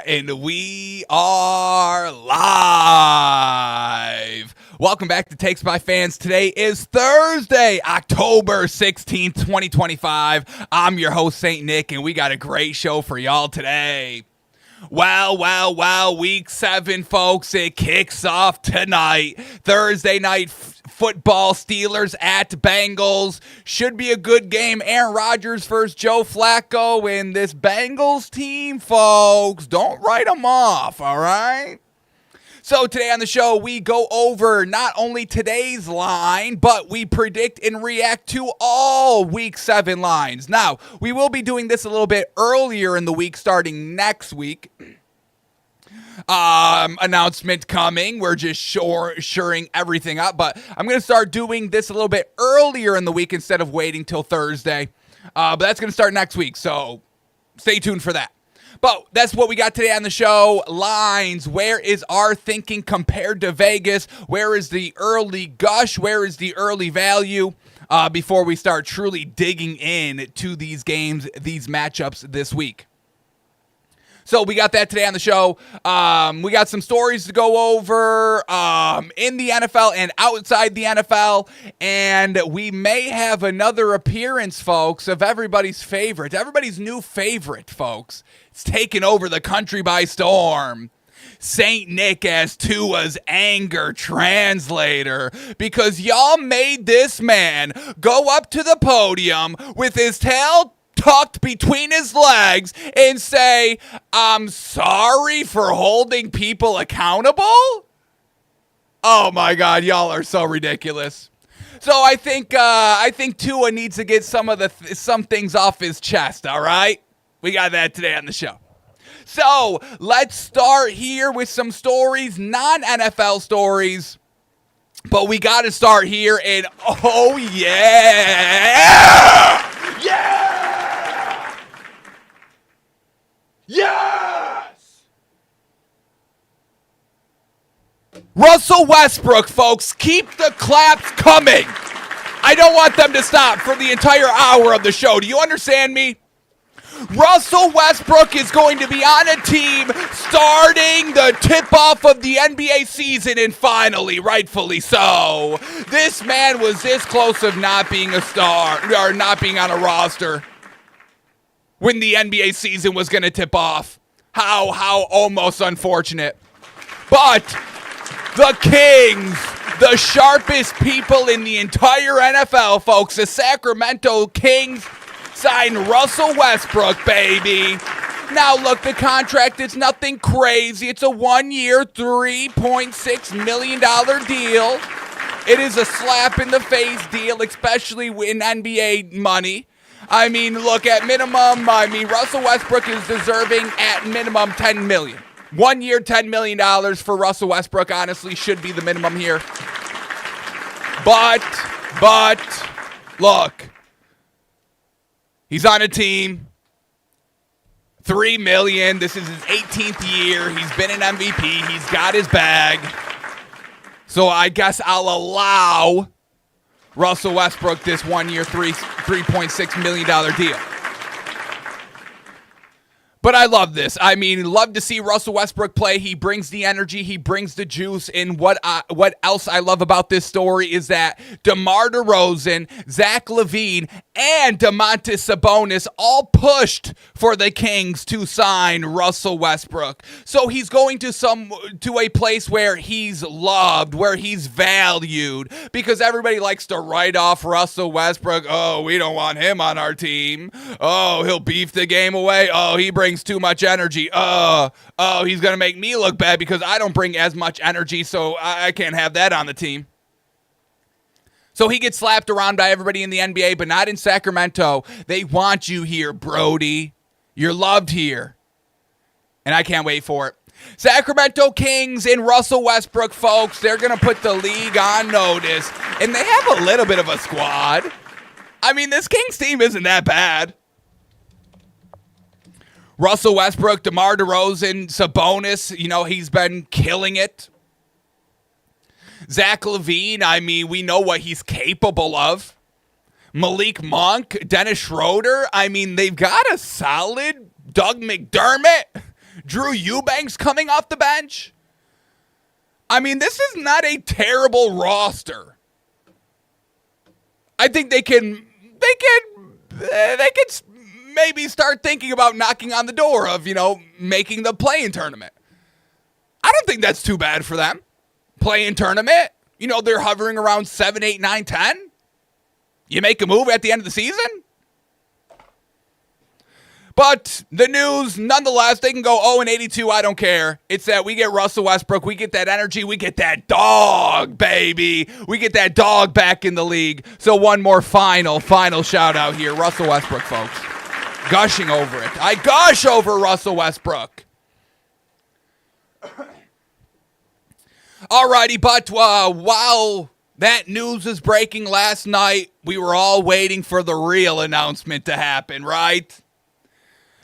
And we are live. Welcome back to Takes by Fans. Today is Thursday, October 16th, 2025. I'm your host, St. Nick, and we got a great show for y'all today. Well, week 7, folks, it kicks off tonight. Thursday night football, Steelers at Bengals. Should be a good game. Aaron Rodgers versus Joe Flacco, and this Bengals team, folks, don't write them off, all right? So today on the show, we go over not only today's line, but we predict and react to all Week 7 lines. Now, we will be doing this a little bit earlier in the week, starting next week. Announcement coming. We're just shoring everything up, but I'm going to start doing this a little bit earlier in the week instead of waiting till Thursday. But that's going to start next week, so stay tuned for that. But that's what we got today on the show. Lines. Where is our thinking compared to Vegas? Where is the early gush? Where is the early value? Before we start truly digging in to these games, these matchups this week. So we got that today on the show. We got some stories to go over in the NFL and outside the NFL. And we may have another appearance, folks, of everybody's favorite. Everybody's new favorite, folks. It's taken over the country by storm. St. Nick as Tua's anger translator, because y'all made this man go up to the podium with his tail tucked between his legs and say, "I'm sorry for holding people accountable." Oh my God, y'all are so ridiculous. So I think Tua needs to get some things off his chest. All right, we got that today on the show. So let's start here with some stories, non-NFL stories. But we got to start here, and oh yeah! Yeah! Yes! Russell Westbrook, folks, keep the claps coming. I don't want them to stop for the entire hour of the show. Do you understand me? Russell Westbrook is going to be on a team starting the tip-off of the NBA season, and finally, rightfully so. This man was this close of not being a star, or not being on a roster when the NBA season was going to tip off. How almost unfortunate. But the Kings, the sharpest people in the entire NFL, folks, the Sacramento Kings, sign Russell Westbrook, baby. Now, look, the contract is nothing crazy. It's a 1-year, $3.6 million deal. It is a slap-in-the-face deal, especially in NBA money. I mean, look, at minimum, Russell Westbrook is deserving at minimum $10 million. 1 year, $10 million for Russell Westbrook, honestly, should be the minimum here. But, look. He's on a team, $3 million. This is his 18th year. He's been an MVP. He's got his bag. So I guess I'll allow Russell Westbrook this 1 year, $3.6 million deal. But I love this. I mean, love to see Russell Westbrook play. He brings the energy. He brings the juice. And what else I love about this story is that DeMar DeRozan, Zach LaVine, and Domantas Sabonis all pushed for the Kings to sign Russell Westbrook. So he's going to a place where he's loved, where he's valued, because everybody likes to write off Russell Westbrook. Oh, we don't want him on our team. Oh, he'll beef the game away. Oh, he brings too much energy. Oh, he's going to make me look bad because I don't bring as much energy, so I can't have that on the team. So he gets slapped around by everybody in the NBA, but not in Sacramento. They want you here, Brody. You're loved here. And I can't wait for it. Sacramento Kings and Russell Westbrook, folks, they're going to put the league on notice. And they have a little bit of a squad. I mean, this Kings team isn't that bad. Russell Westbrook, DeMar DeRozan, Sabonis, he's been killing it. Zach LaVine, I mean, we know what he's capable of. Malik Monk, Dennis Schroeder. I mean, they've got a solid Doug McDermott, Drew Eubanks coming off the bench. I mean, this is not a terrible roster. I think they can maybe start thinking about knocking on the door of, making the play-in tournament. I don't think that's too bad for them. Play-in tournament, they're hovering around 7, 8, 9, 10. You make a move at the end of the season? But the news, nonetheless, they can go 0-82, I don't care. It's that we get Russell Westbrook, we get that energy, we get that dog, baby. We get that dog back in the league. So one more final shout out here. Russell Westbrook, folks. Gushing over it. I gush over Russell Westbrook. Alrighty, but while that news was breaking last night, we were all waiting for the real announcement to happen, right?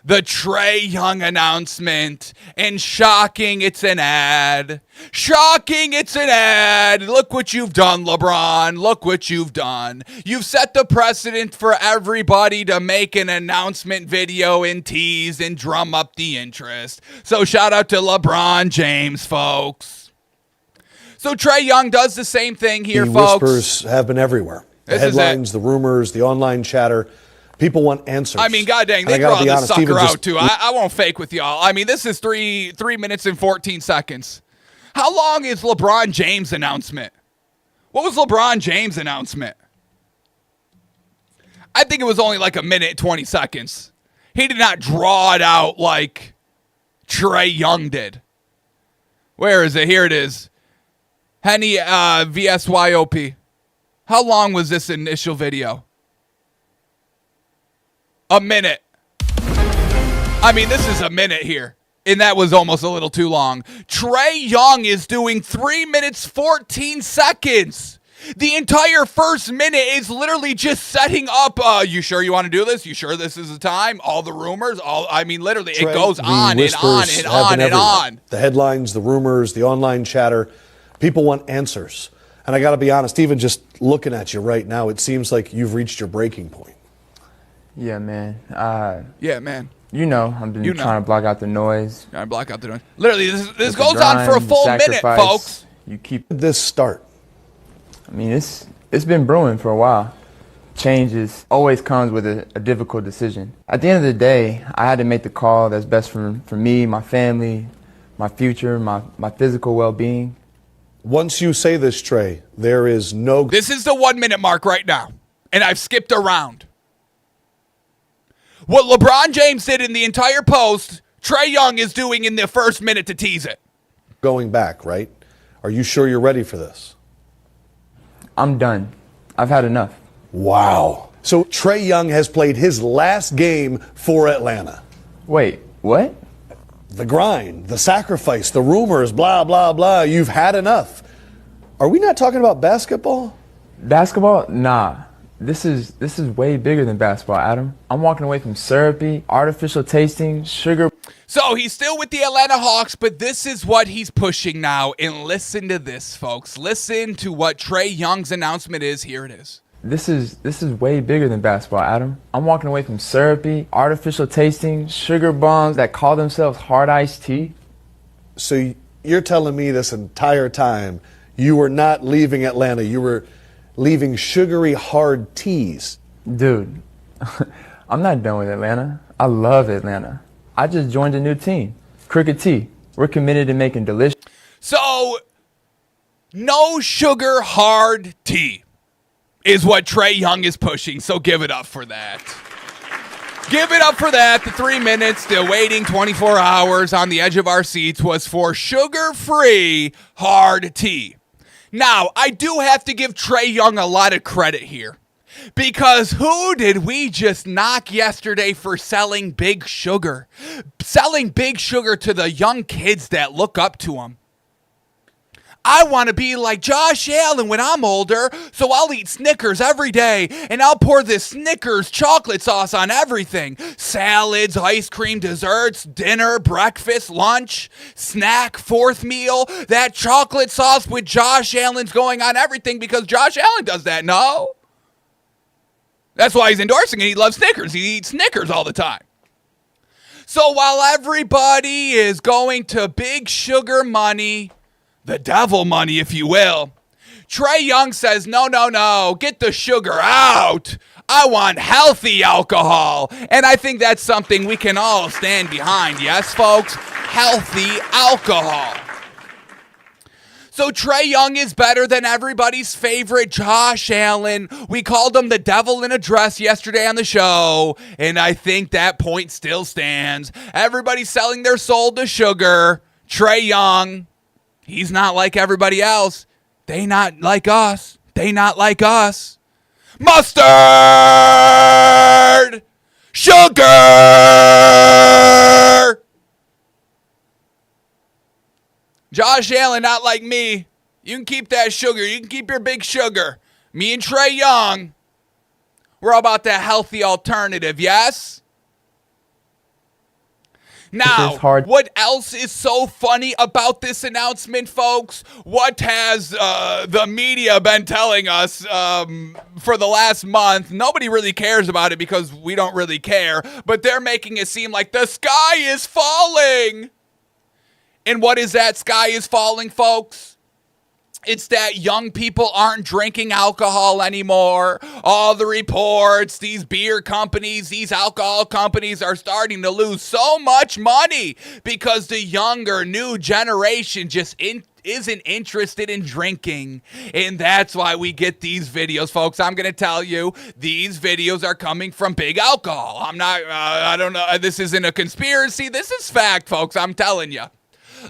The Trae Young announcement. And shocking, it's an ad. Shocking, it's an ad. Look what you've done, LeBron. Look what you've done. You've set the precedent for everybody to make an announcement video and tease and drum up the interest. So shout out to LeBron James, folks. So Trae Young does the same thing here, folks. The whispers have been everywhere. The headlines, the rumors, the online chatter. People want answers. I mean, god dang, they brought this sucker out, too. I won't fake with y'all. I mean, this is 3 minutes and 14 seconds. How long is LeBron James' announcement? What was LeBron James' announcement? I think it was only like 1 minute, 20 seconds. He did not draw it out like Trae Young did. Where is it? Here it is. Henny VSYOP. How long was this initial video? 1 minute. I mean, this is 1 minute here. And that was almost a little too long. Trae Young is doing 3 minutes, 14 seconds. The entire first minute is literally just setting up. You sure you want to do this? You sure this is the time? All the rumors. Literally, it goes on and on and on and on. The headlines, the rumors, the online chatter. People want answers. And I got to be honest, even just looking at you right now, it seems like you've reached your breaking point. Yeah, man. Yeah, man. I've been trying to block out the noise. Trying to block out the noise. Literally, this goes on for a full minute, folks. You keep this start. I mean, it's been brewing for a while. Change always comes with a difficult decision. At the end of the day, I had to make the call that's best for me, my family, my future, my physical well-being. Once you say this, Trae, there is no... This is the 1 minute mark right now, and I've skipped around. What LeBron James did in the entire post, Trae Young is doing in the first minute to tease it. Going back, right? Are you sure you're ready for this? I'm done. I've had enough. Wow. So Trae Young has played his last game for Atlanta. Wait, what? The grind, the sacrifice, the rumors, blah, blah, blah. You've had enough. Are we not talking about basketball? Basketball? Nah. This is way bigger than basketball, Adam. I'm walking away from syrupy, artificial tasting, sugar. So he's still with the Atlanta Hawks, but this is what he's pushing now. And listen to this, folks. Listen to what Trae Young's announcement is. Here it is. This is way bigger than basketball, Adam. I'm walking away from syrupy, artificial tasting, sugar bombs that call themselves hard iced tea. So you're telling me this entire time you were not leaving Atlanta. You were leaving sugary hard teas. Dude, I'm not done with Atlanta. I love Atlanta. I just joined a new team, Crooked Tea. We're committed to making delicious. So, no sugar hard tea is what Trae Young is pushing. So give it up for that. Give it up for that. The 3 minutes, the waiting 24 hours on the edge of our seats was for sugar-free hard tea. Now, I do have to give Trae Young a lot of credit here, because who did we just knock yesterday for selling Big Sugar? Selling Big Sugar to the young kids that look up to him. I want to be like Josh Allen when I'm older, so I'll eat Snickers every day, and I'll pour this Snickers chocolate sauce on everything. Salads, ice cream, desserts, dinner, breakfast, lunch, snack, fourth meal. That chocolate sauce with Josh Allen's going on everything because Josh Allen does that, no? That's why he's endorsing it. He loves Snickers. He eats Snickers all the time. So while everybody is going to big sugar money, the devil money, if you will, Trae Young says, no, get the sugar out. I want healthy alcohol. And I think that's something we can all stand behind. Yes, folks? Healthy alcohol. So Trae Young is better than everybody's favorite Josh Allen. We called him the devil in a dress yesterday on the show, and I think that point still stands. Everybody's selling their soul to sugar. Trae Young, he's not like everybody else. They not like us. They not like us. Mustard! Sugar! Josh Allen, not like me. You can keep that sugar. You can keep your big sugar. Me and Trae Young, we're all about that healthy alternative, yes? Now, what else is so funny about this announcement, folks? What has the media been telling us for the last month? Nobody really cares about it because we don't really care, but they're making it seem like the sky is falling. And what is that sky is falling, folks? It's that young people aren't drinking alcohol anymore. All the reports, these beer companies, these alcohol companies are starting to lose so much money because the younger, new generation just isn't interested in drinking. And that's why we get these videos, folks. I'm going to tell you, these videos are coming from Big Alcohol. I don't know. This isn't a conspiracy. This is fact, folks. I'm telling you.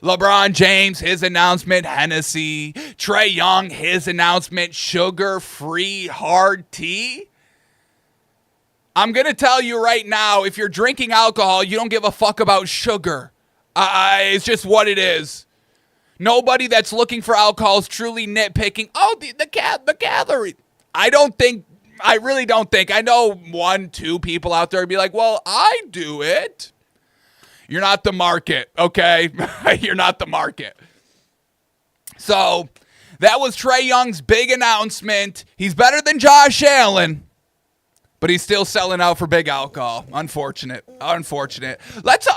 LeBron James, his announcement, Hennessy. Trae Young, his announcement, sugar-free hard tea. I'm going to tell you right now, if you're drinking alcohol, you don't give a fuck about sugar. It's just what it is. Nobody that's looking for alcohol is truly nitpicking. Oh, the calorie. I really don't think. I know 1-2 people out there would be like, well, I do it. You're not the market, okay? You're not the market. So that was Trae Young's big announcement. He's better than Josh Allen, but he's still selling out for Big Alcohol. Unfortunate. Let's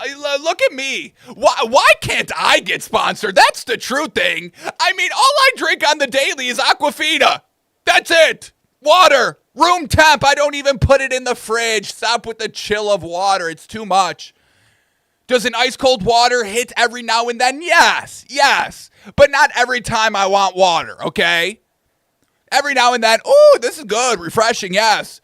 look at me. Why can't I get sponsored? That's the true thing. I mean, all I drink on the daily is Aquafina. That's it. Water. Room temp. I don't even put it in the fridge. Stop with the chill of water. It's too much. Does an ice cold water hit every now and then? Yes. But not every time I want water, okay? Every now and then, ooh, this is good, refreshing, yes.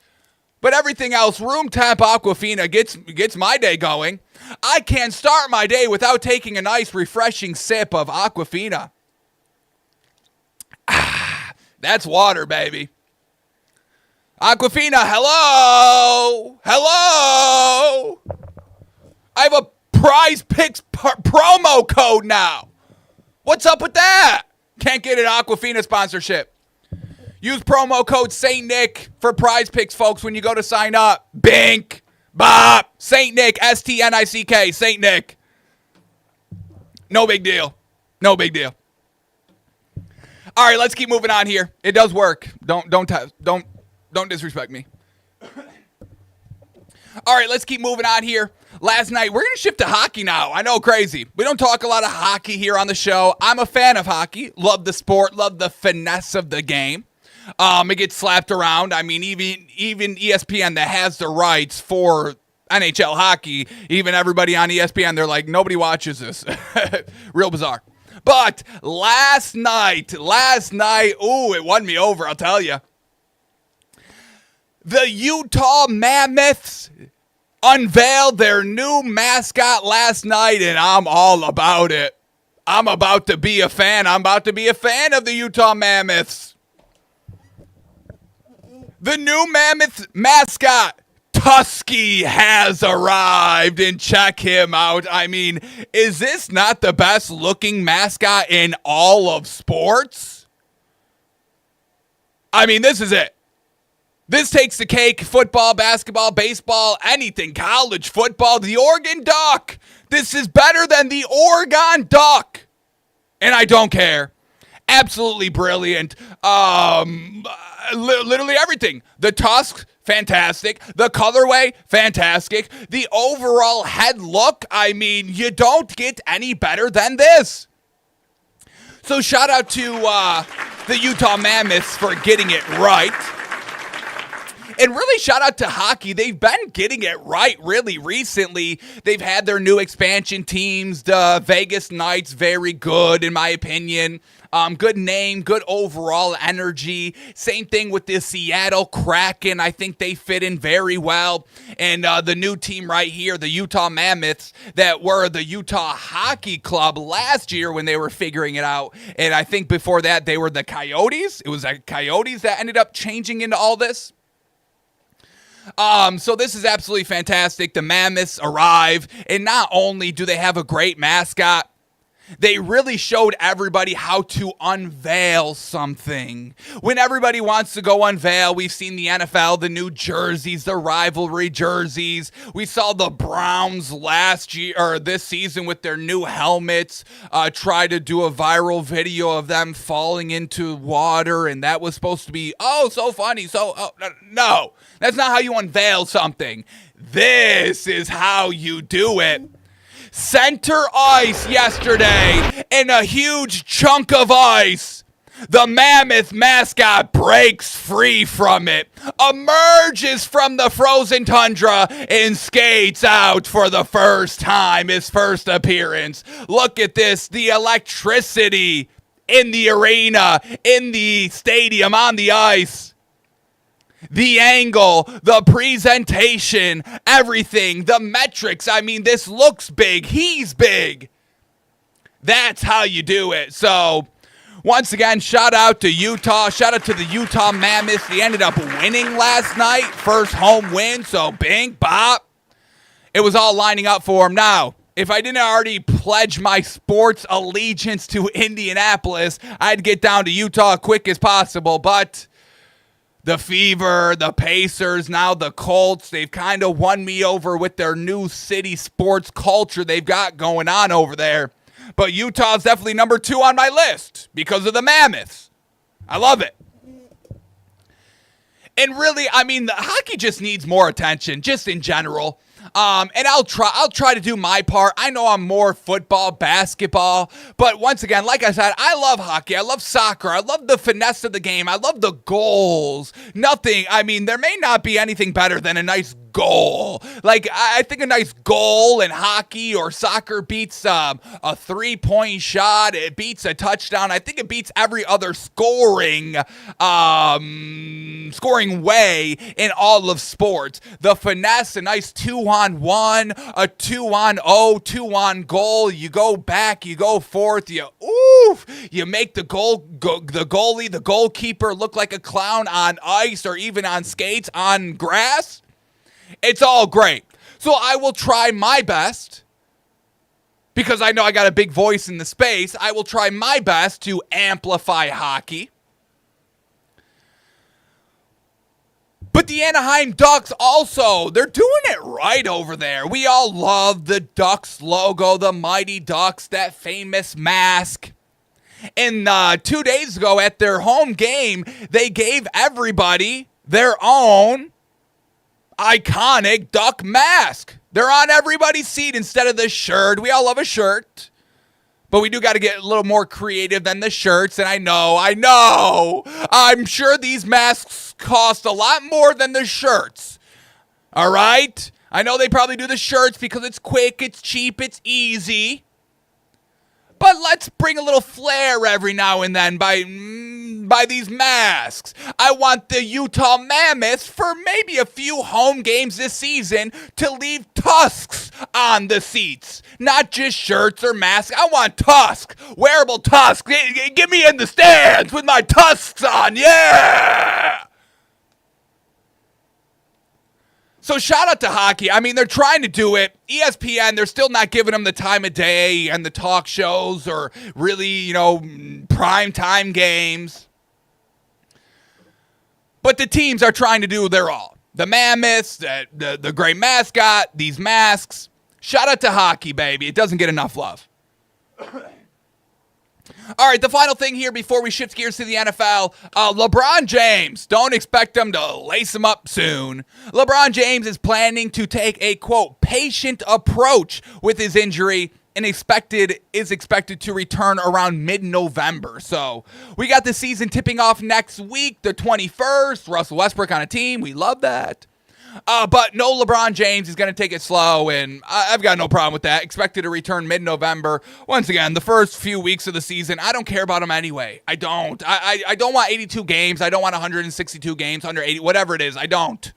But everything else, room temp Aquafina gets my day going. I can't start my day without taking a nice, refreshing sip of Aquafina. That's water, baby. Aquafina, hello. I have a Prize Picks promo code now. What's up with that? Can't get an Aquafina sponsorship. Use promo code St. Nick for Prize Picks, folks, when you go to sign up. Bink, bop, St. Nick, STNICK, St. Nick. No big deal. All right, let's keep moving on here. It does work. Don't disrespect me. All right, let's keep moving on here. Last night, we're going to shift to hockey now. I know, crazy. We don't talk a lot of hockey here on the show. I'm a fan of hockey. Love the sport. Love the finesse of the game. It gets slapped around. I mean, even ESPN that has the rights for NHL hockey, even everybody on ESPN, they're like, nobody watches this. Real bizarre. But last night, ooh, it won me over, I'll tell you. The Utah Mammoths unveiled their new mascot last night, and I'm all about it. I'm about to be a fan. I'm about to be a fan of the Utah Mammoths. The new Mammoth mascot, Tusky, has arrived, and check him out. I mean, is this not the best looking mascot in all of sports? I mean, this is it. This takes the cake. Football, basketball, baseball, anything. College football. The Oregon Duck. This is better than the Oregon Duck. And I don't care. Absolutely brilliant. Literally everything. The tusk, fantastic. The colorway, fantastic. The overall head look, I mean, you don't get any better than this. So shout out to the Utah Mammoths for getting it right. And really shout out to hockey. They've been getting it right really recently. They've had their new expansion teams. The Vegas Knights, very good in my opinion. Good name, good overall energy. Same thing with the Seattle Kraken. I think they fit in very well. And the new team right here, the Utah Mammoths, that were the Utah Hockey Club last year when they were figuring it out. And I think before that, they were the Coyotes. It was the Coyotes that ended up changing into all this. So this is absolutely fantastic. The Mammoths arrive, and not only do they have a great mascot, they really showed everybody how to unveil something. When everybody wants to go unveil, we've seen the NFL, the new jerseys, the rivalry jerseys. We saw the Browns last year, or this season, with their new helmets, try to do a viral video of them falling into water, and that was supposed to be, oh, so funny. No, that's not how you unveil something. This is how you do it. Center ice yesterday, and a huge chunk of ice. The Mammoth mascot breaks free from it, emerges from the frozen tundra, and skates out for the first time, his first appearance. Look at this, the electricity in the arena, in the stadium, on the ice. The angle, the presentation, everything, the metrics. I mean, this looks big. He's big. That's how you do it. So, once again, shout out to Utah. Shout out to the Utah Mammoths. They ended up winning last night. First home win. So, bing, bop. It was all lining up for them. Now, if I didn't already pledge my sports allegiance to Indianapolis, I'd get down to Utah quick as possible. But the Fever, the Pacers, now the Colts, they've kind of won me over with their new city sports culture they've got going on over there. But Utah's definitely number 2 on my list because of the Mammoths. I love it. And really, I mean, the hockey just needs more attention, just in general. And I'll try to do my part. I know I'm more football, basketball, but once again, like I said, I love hockey. I love soccer. I love the finesse of the game. I love the goals. I mean, there may not be anything better than a nice goal. Like, I think a nice goal in hockey or soccer beats a 3-point shot. It beats a touchdown. I think it beats every other scoring way in all of sports. The finesse, a nice 2-on-1, a 2-on-0, 2-on goal. You go back, you go forth, you make the goalie, the goalkeeper look like a clown on ice or even on skates, on grass. It's all great. So I will try my best, because I know I got a big voice in the space. I will try my best to amplify hockey. But the Anaheim Ducks also, they're doing it right over there. We all love the Ducks logo, the Mighty Ducks, that famous mask. And 2 days ago at their home game, they gave everybody their own iconic duck mask. They're on everybody's seat instead of the shirt. We all love a shirt, but we do got to get a little more creative than the shirts. And I know, I'm sure these masks cost a lot more than the shirts. All right? I know they probably do the shirts because it's quick, it's cheap, it's easy. But let's bring a little flair every now and then by these masks. I want the Utah Mammoths, for maybe a few home games this season, to leave tusks on the seats. Not just shirts or masks. I want tusks. Wearable tusks. Get me in the stands with my tusks on. Yeah! So shout out to hockey. I mean, they're trying to do it. ESPN, they're still not giving them the time of day and the talk shows or really, prime time games. But the teams are trying to do their all. The Mammoths, the great mascot, these masks. Shout out to hockey, baby. It doesn't get enough love. All right, the final thing here before we shift gears to the NFL, LeBron James, don't expect him to lace him up soon. LeBron James is planning to take a, quote, patient approach with his injury and is expected to return around mid-November. So we got the season tipping off next week, the 21st. Russell Westbrook on a team. We love that. But no LeBron James is going to take it slow, and I've got no problem with that. Expected to return mid-November. Once again, the first few weeks of the season, I don't care about him anyway. I don't. I don't want 82 games. I don't want 162 games, 180, whatever it is. I don't.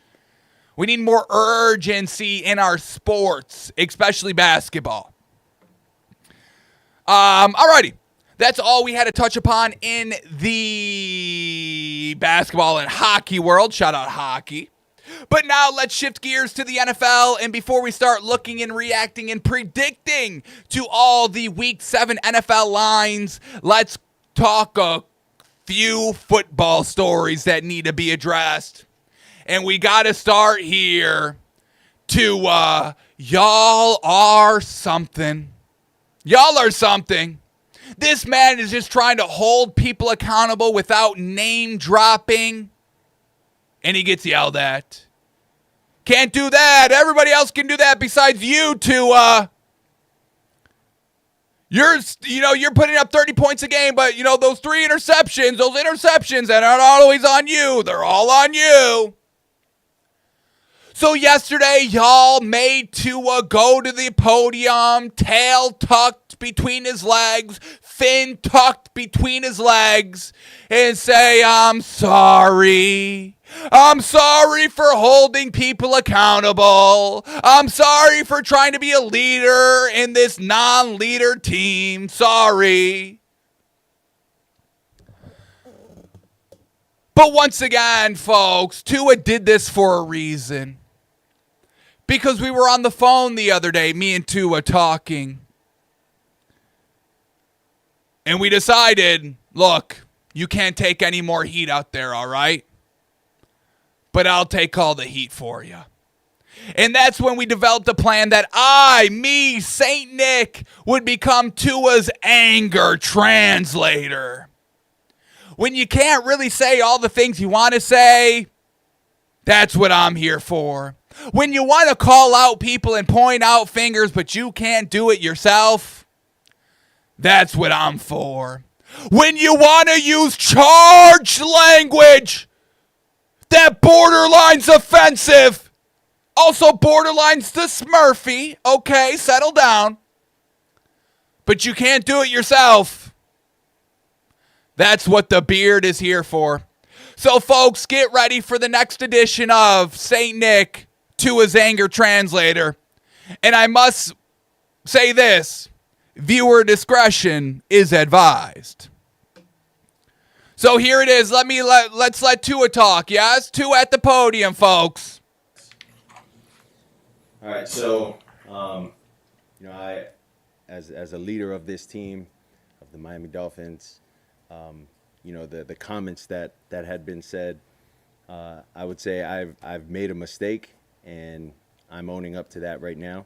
We need more urgency in our sports, especially basketball. Alrighty. That's all we had to touch upon in the basketball and hockey world. Shout out hockey. But now let's shift gears to the NFL, and before we start looking and reacting and predicting to all the Week 7 NFL lines, let's talk a few football stories that need to be addressed. And we got to start here to y'all are something. Y'all are something. This man is just trying to hold people accountable without name dropping. And he gets yelled at. Can't do that. Everybody else can do that besides you two. You're putting up 30 points a game, but those interceptions that aren't always on you. They're all on you. So yesterday, y'all made Tua go to the podium, tail tucked between his legs, fin tucked between his legs, and say, I'm sorry. I'm sorry for holding people accountable. I'm sorry for trying to be a leader in this non-leader team. Sorry. But once again, folks, Tua did this for a reason. Because we were on the phone the other day, me and Tua talking. And we decided, look, you can't take any more heat out there, all right? But I'll take all the heat for you. And that's when we developed a plan that Saint Nick, would become Tua's anger translator. When you can't really say all the things you want to say, that's what I'm here for. When you want to call out people and point out fingers, but you can't do it yourself, that's what I'm for. When you want to use charged language that borderline's offensive, also borderline's the Smurfy, okay, settle down, but you can't do it yourself, that's what the beard is here for. So, folks, get ready for the next edition of St. Nick, Tua's anger translator. And I must say this, viewer discretion is advised. So here it is. Let's let Tua talk. Yes, Tua at the podium, folks. All right. So, I, as a leader of this team, of the Miami Dolphins, the comments that had been said, I would say I've made a mistake, and I'm owning up to that right now.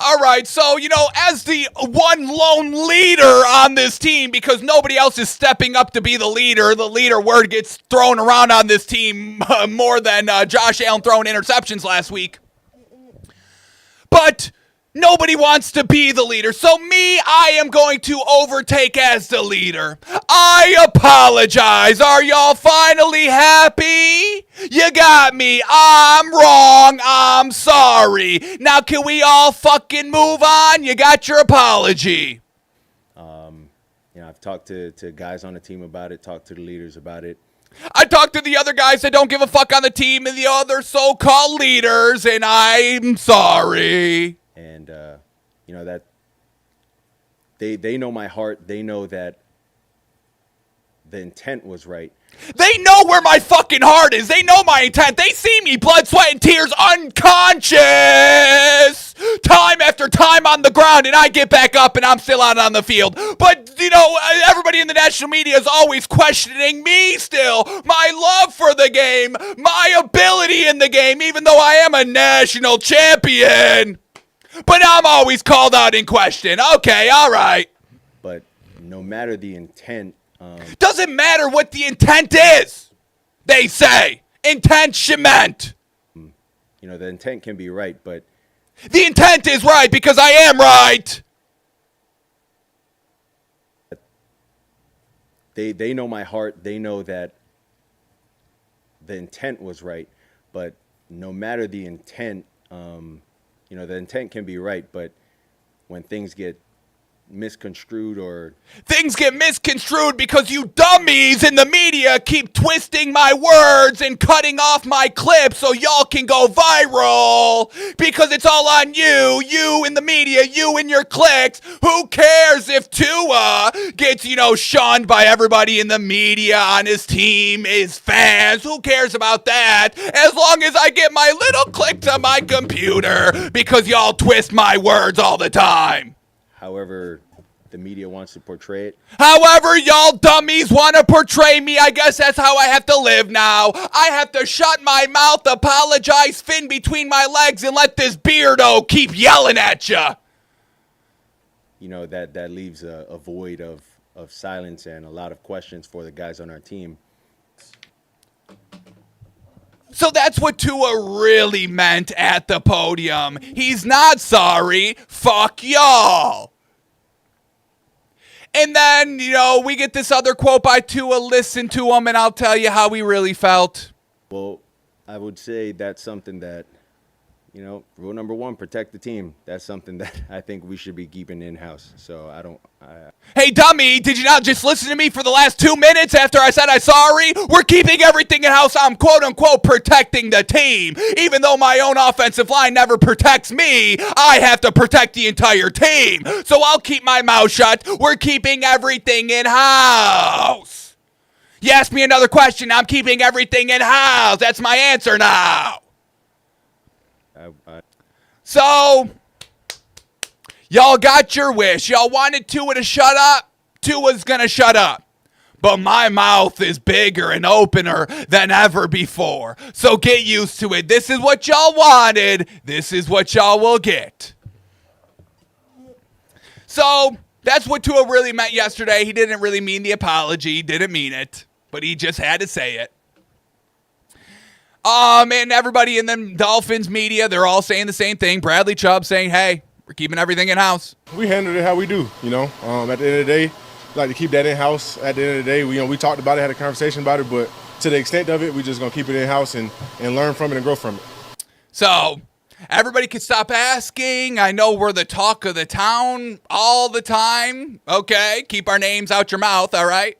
All right, so, as the one lone leader on this team, because nobody else is stepping up to be the leader word gets thrown around on this team more than Josh Allen throwing interceptions last week. But nobody wants to be the leader, so I am going to overtake as the leader. I apologize. Are y'all finally happy? You got me. I'm wrong. I'm sorry. Now can we all fucking move on? You got your apology. I've talked to guys on the team about it, talked to the leaders about it. I talked to the other guys that don't give a fuck on the team and the other so-called leaders, and I'm sorry. And, that they know my heart. They know that the intent was right. They know where my fucking heart is. They know my intent. They see me, blood, sweat, and tears, unconscious, time after time on the ground, and I get back up and I'm still out on the field. But, everybody in the national media is always questioning me still, my love for the game, my ability in the game, even though I am a national champion. But I'm always called out in question. Okay, all right. But no matter the intent, Doesn't matter what the intent is, they say. Intention. the intent can be right, but The intent is right because I am right. they know my heart. They know that the intent was right, but no matter the intent, the intent can be right, but when things get misconstrued or Things get misconstrued because you dummies in the media keep twisting my words and cutting off my clips so y'all can go viral because it's all on you in the media, you and your clicks. Who cares if Tua gets, shunned by everybody in the media on his team, his fans? Who cares about that? As long as I get my little clicks on my computer because y'all twist my words all the time. however the media wants to portray it. However y'all dummies want to portray me, I guess that's how I have to live now. I have to shut my mouth, apologize, fin between my legs, and let this beardo keep yelling at ya. That leaves a void of silence and a lot of questions for the guys on our team. So that's what Tua really meant at the podium. He's not sorry. Fuck y'all. And then, we get this other quote by Tua. Listen to him, and I'll tell you how he really felt. Well, I would say that's something that, rule number 1, protect the team. That's something that I think we should be keeping in-house. So Hey, dummy, did you not just listen to me for the last 2 minutes after I said I'm sorry? We're keeping everything in-house. I'm quote-unquote protecting the team. Even though my own offensive line never protects me, I have to protect the entire team. So I'll keep my mouth shut. We're keeping everything in-house. You ask me another question, I'm keeping everything in-house. That's my answer now. So, y'all got your wish. Y'all wanted Tua to shut up. Tua's gonna shut up. But my mouth is bigger and opener than ever before. So get used to it. This is what y'all wanted. This is what y'all will get. So, that's what Tua really meant yesterday. He didn't really mean the apology. He didn't mean it. But he just had to say it. And everybody in the Dolphins media, they're all saying the same thing. Bradley Chubb saying, hey, we're keeping everything in-house. We handled it how we do, At the end of the day, we like to keep that in-house. At the end of the day, we talked about it, had a conversation about it, but to the extent of it, we're just going to keep it in-house and learn from it and grow from it. So, everybody can stop asking. I know we're the talk of the town all the time. Okay, keep our names out your mouth, all right?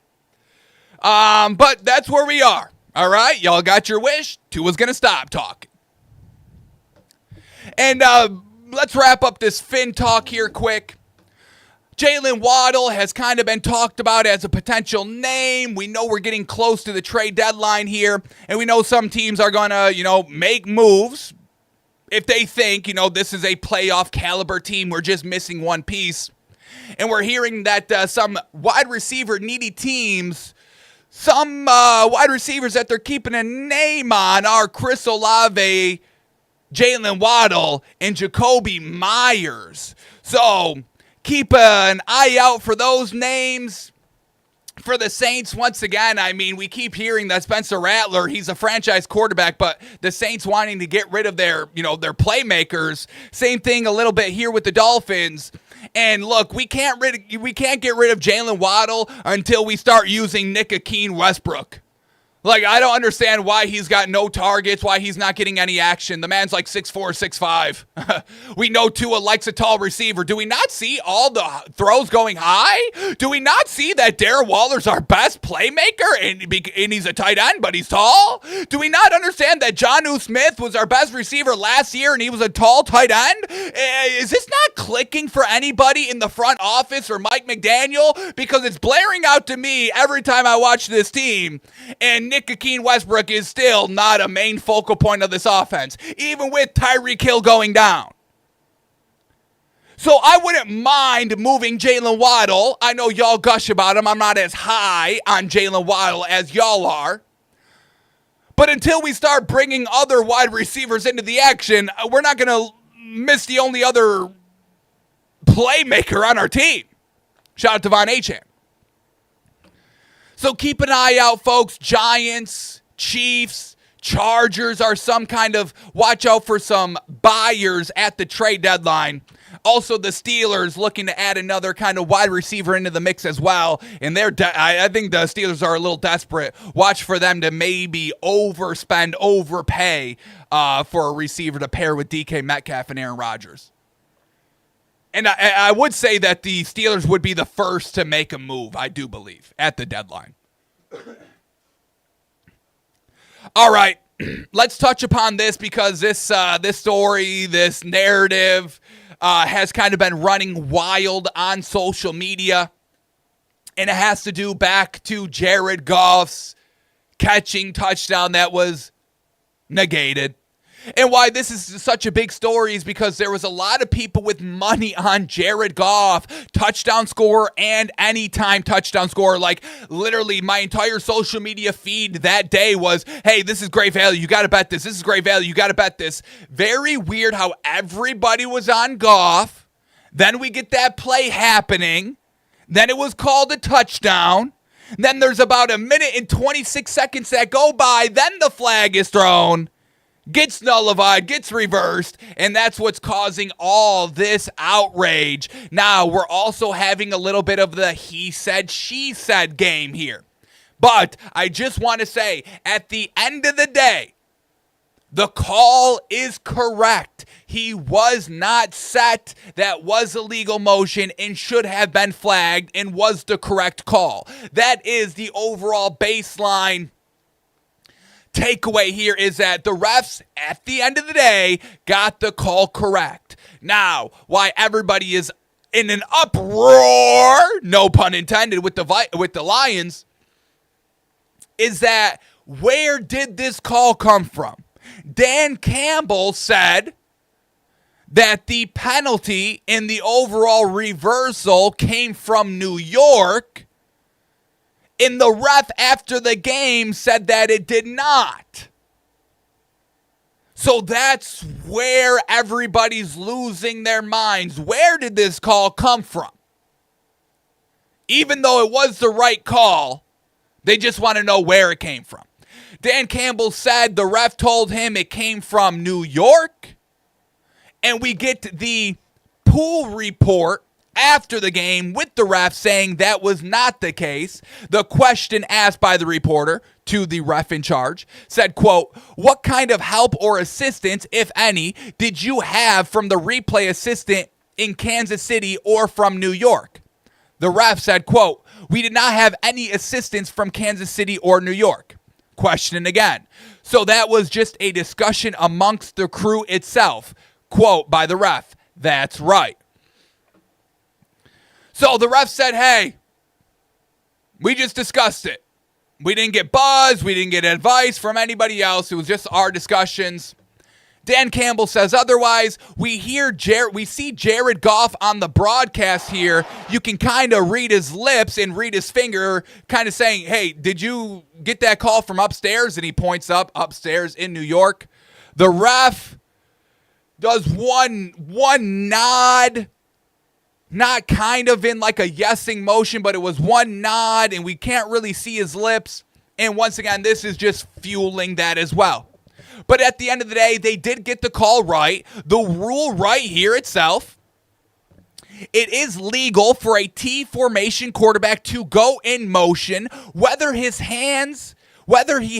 But that's where we are. All right, y'all got your wish. Tua's going to stop talking. And let's wrap up this Finn talk here quick. Jalen Waddle has kind of been talked about as a potential name. We know we're getting close to the trade deadline here, and we know some teams are going to, make moves if they think, this is a playoff caliber team. We're just missing one piece. And we're hearing that some wide receiver needy teams, some wide receivers that they're keeping a name on are Chris Olave, Jalen Waddle, and Jacoby Myers. So keep an eye out for those names. For the Saints, once again, we keep hearing that Spencer Rattler, he's a franchise quarterback, but the Saints wanting to get rid of their playmakers. Same thing a little bit here with the Dolphins. And look, we can't get rid of Jalen Waddle until we start using Nick Akeem Westbrook. Like, I don't understand why he's got no targets, why he's not getting any action. The man's like 6'4", 6'5". We know Tua likes a tall receiver. Do we not see all the throws going high? Do we not see that Darren Waller's our best playmaker and he's a tight end, but he's tall? Do we not understand that Jonnu Smith was our best receiver last year and he was a tall tight end? Is this not clicking for anybody in the front office or Mike McDaniel? Because it's blaring out to me every time I watch this team, and Nick Akeem Westbrook is still not a main focal point of this offense, even with Tyreek Hill going down. So I wouldn't mind moving Jalen Waddle. I know y'all gush about him. I'm not as high on Jalen Waddle as y'all are. But until we start bringing other wide receivers into the action, we're not going to miss the only other playmaker on our team. Shout out to Von Acham. So keep an eye out, folks. Giants, Chiefs, Chargers are some kind of, watch out for some buyers at the trade deadline. Also, the Steelers looking to add another kind of wide receiver into the mix as well. And I think the Steelers are a little desperate. Watch for them to maybe overspend, overpay for a receiver to pair with DK Metcalf and Aaron Rodgers. And I would say that the Steelers would be the first to make a move, I do believe, at the deadline. All right, let's touch upon this because this story, this narrative has kind of been running wild on social media. And it has to do back to Jared Goff's catching touchdown that was negated. And why this is such a big story is because there was a lot of people with money on Jared Goff, touchdown scorer and anytime touchdown scorer. Like literally my entire social media feed that day was, hey, this is great value. You got to bet this. This is great value. You got to bet this. Very weird how everybody was on Goff. Then we get that play happening. Then it was called a touchdown. Then there's about a minute and 26 seconds that go by. Then the flag is thrown. Gets nullified, gets reversed, and that's what's causing all this outrage. Now, we're also having a little bit of the he said, she said game here. But I just want to say, at the end of the day, the call is correct. He was not set. That was a legal motion and should have been flagged and was the correct call. That is the overall baseline takeaway here is that the refs, at the end of the day, got the call correct. Now, why everybody is in an uproar, no pun intended, with the Lions, is that where did this call come from? Dan Campbell said that the penalty in the overall reversal came from New York. And the ref after the game said that it did not. So that's where everybody's losing their minds. Where did this call come from? Even though it was the right call, they just want to know where it came from. Dan Campbell said the ref told him it came from New York. And we get the pool report after the game with the ref saying that was not the case. The question asked by the reporter to the ref in charge said, quote, what kind of help or assistance, if any, did you have from the replay assistant in Kansas City or from New York? The ref said, quote, we did not have any assistance from Kansas City or New York. Question again. So that was just a discussion amongst the crew itself. Quote by the ref, that's right. So the ref said, hey, we just discussed it. We didn't get buzz. We didn't get advice from anybody else. It was just our discussions. Dan Campbell says otherwise. We see Jared Goff on the broadcast here. You can kind of read his lips and read his finger, kind of saying, hey, did you get that call from upstairs? And he points up upstairs in New York. The ref does one nod. Not kind of in like a yesing motion, but it was one nod, and we can't really see his lips. And once again, this is just fueling that as well. But at the end of the day, they did get the call right. The rule right here itself, it is legal for a T formation quarterback to go in motion, whether he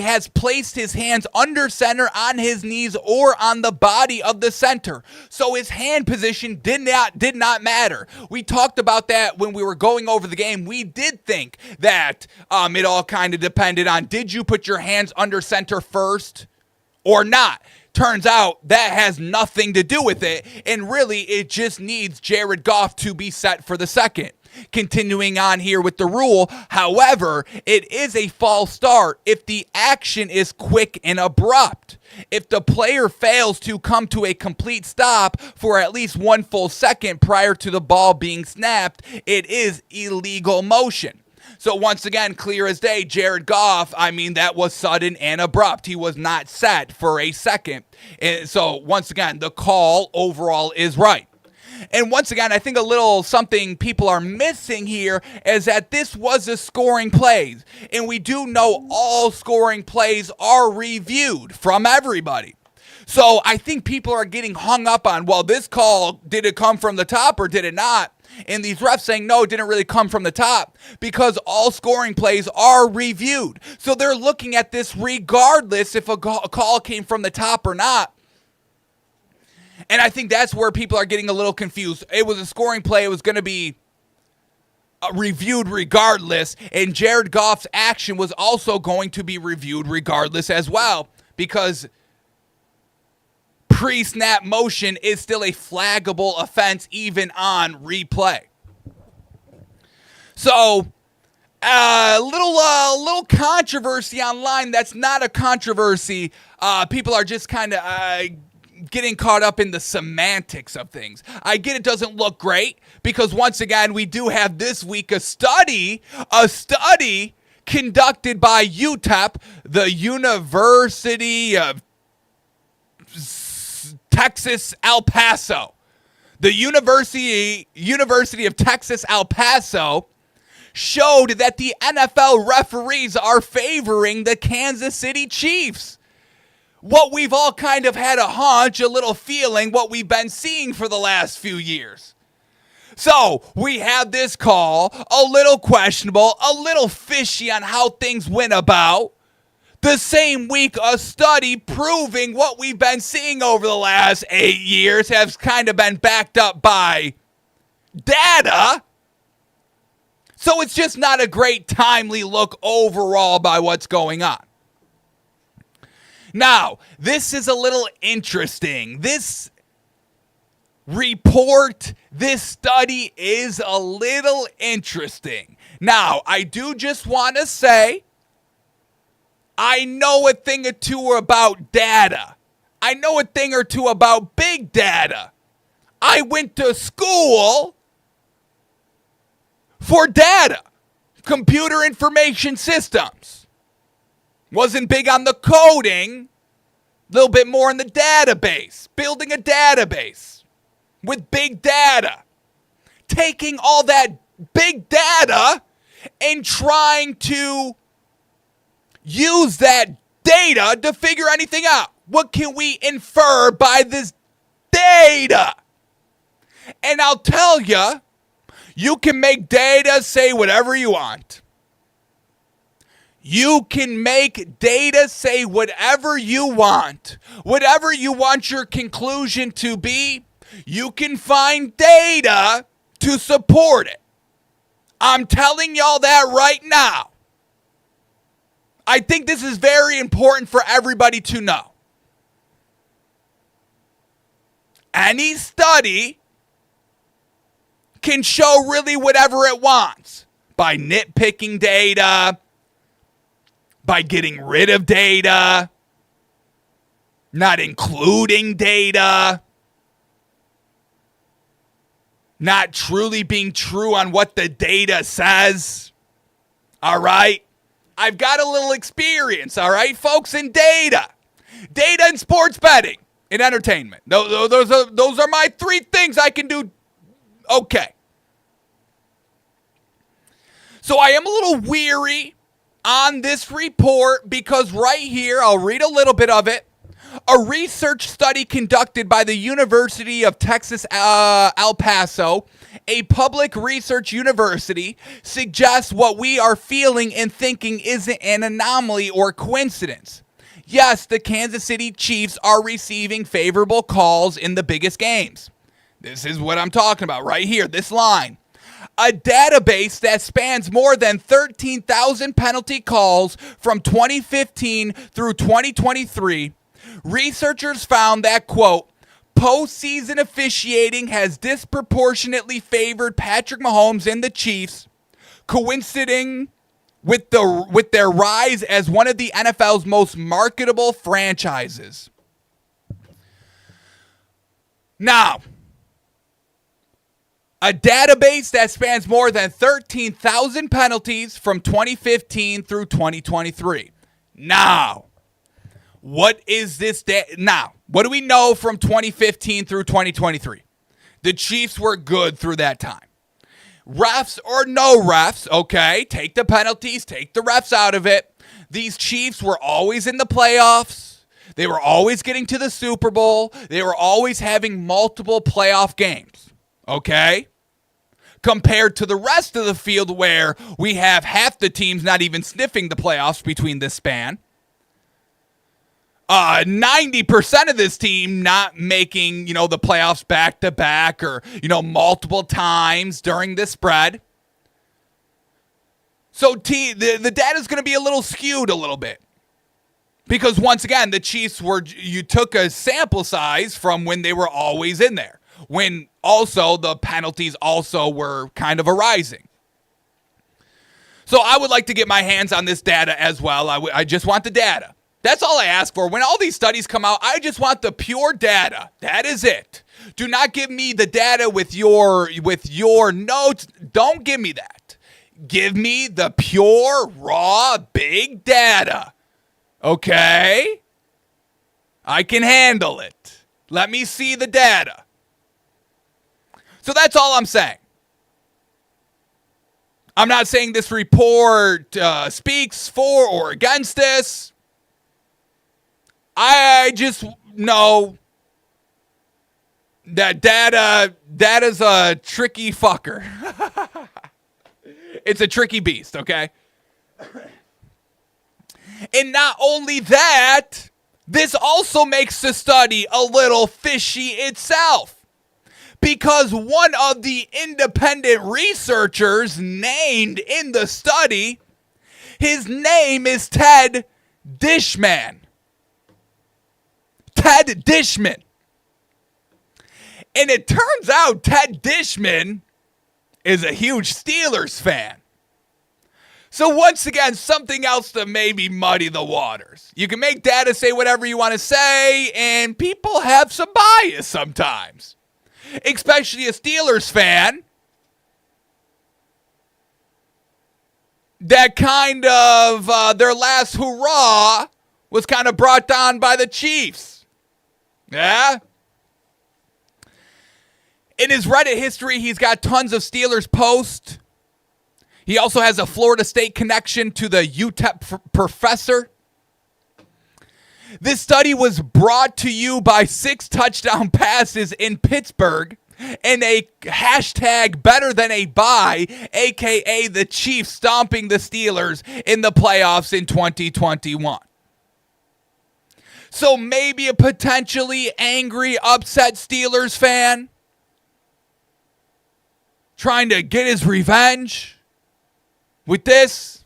has placed his hands under center, on his knees, or on the body of the center. So his hand position did not matter. We talked about that when we were going over the game. We did think that it all kind of depended on, did you put your hands under center first or not? Turns out that has nothing to do with it, and really it just needs Jared Goff to be set for the second. Continuing on here with the rule, however, it is a false start if the action is quick and abrupt. If the player fails to come to a complete stop for at least 1 full second prior to the ball being snapped, it is illegal motion. So once again, clear as day, Jared Goff, that was sudden and abrupt. He was not set for a second. And so once again, the call overall is right. And once again, I think a little something people are missing here is that this was a scoring plays. And we do know all scoring plays are reviewed from everybody. So I think people are getting hung up on, well, this call, did it come from the top or did it not? And these refs saying, no, it didn't really come from the top, because all scoring plays are reviewed. So they're looking at this regardless if a call came from the top or not. And I think that's where people are getting a little confused. It was a scoring play. It was going to be reviewed regardless. And Jared Goff's action was also going to be reviewed regardless as well, because pre-snap motion is still a flaggable offense even on replay. So, little controversy online. That's not a controversy. People are just kind of getting caught up in the semantics of things. I get it doesn't look great, because once again, we do have this week a study conducted by UTEP, the University of Texas El Paso. The University of Texas El Paso showed that the NFL referees are favoring the Kansas City Chiefs. What we've all kind of had a hunch, a little feeling, what we've been seeing for the last few years. So we had this call, a little questionable, a little fishy on how things went about. The same week, a study proving what we've been seeing over the last 8 years has kind of been backed up by data. So it's just not a great timely look overall by what's going on. Now, this is a little interesting. This report, this study is a little interesting. Now, I do just want to say, I know a thing or two about data. I know a thing or two about big data. I went to school for data, computer information systems. Wasn't big on the coding, a little bit more in the database, building a database with big data. Taking all that big data and trying to use that data to figure anything out. What can we infer by this data? And I'll tell you, you can make data say whatever you want. You can make data say whatever you want. Whatever you want your conclusion to be, you can find data to support it. I'm telling y'all that right now. I think this is very important for everybody to know. Any study can show really whatever it wants by nitpicking data, by getting rid of data, not including data, not truly being true on what the data says. All right? I've got a little experience, all right, folks, in data. Data and sports betting and entertainment. Those are my three things I can do okay. So I am a little weary on this report because right here, I'll read a little bit of it. A research study conducted by the University of Texas El Paso, a public research university, suggests what we are feeling and thinking isn't an anomaly or coincidence. Yes, the Kansas City Chiefs are receiving favorable calls in the biggest games. This is what I'm talking about right here, this line. A database that spans more than 13,000 penalty calls from 2015 through 2023, researchers found that, quote, postseason officiating has disproportionately favored Patrick Mahomes and the Chiefs, coinciding with their rise as one of the NFL's most marketable franchises. Now, a database that spans more than 13,000 penalties from 2015 through 2023. Now, what is this? Now, what do we know from 2015 through 2023? The Chiefs were good through that time. Refs or no refs, okay, take the penalties, take the refs out of it. These Chiefs were always in the playoffs. They were always getting to the Super Bowl. They were always having multiple playoff games, okay? Compared to the rest of the field where we have half the teams not even sniffing the playoffs between this span. 90% of this team not making, the playoffs back to back or, multiple times during this spread. So the data is going to be a little skewed a little bit. Because once again, the Chiefs you took a sample size from when they were always in there. When also the penalties also were kind of arising. So I would like to get my hands on this data as well. I just want the data. That's all I ask for. When all these studies come out, I just want the pure data. That is it. Do not give me the data with your notes. Don't give me that. Give me the pure, raw, big data. Okay? I can handle it. Let me see the data. So that's all I'm saying. I'm not saying this report speaks for or against this. I just know that data's a tricky fucker. It's a tricky beast, okay? And not only that, this also makes the study a little fishy itself. Because one of the independent researchers named in the study, his name is Ted Dishman. Ted Dishman. And it turns out Ted Dishman is a huge Steelers fan. So once again, something else to maybe muddy the waters. You can make data say whatever you want to say, and people have some bias sometimes. Especially a Steelers fan that kind of, their last hurrah was kind of brought down by the Chiefs. Yeah? In his Reddit history, he's got tons of Steelers posts. He also has a Florida State connection to the UTEP professor. This study was brought to you by 6 touchdown passes in Pittsburgh and a hashtag better than a bye, a.k.a. the Chiefs stomping the Steelers in the playoffs in 2021. So maybe a potentially angry, upset Steelers fan trying to get his revenge with this.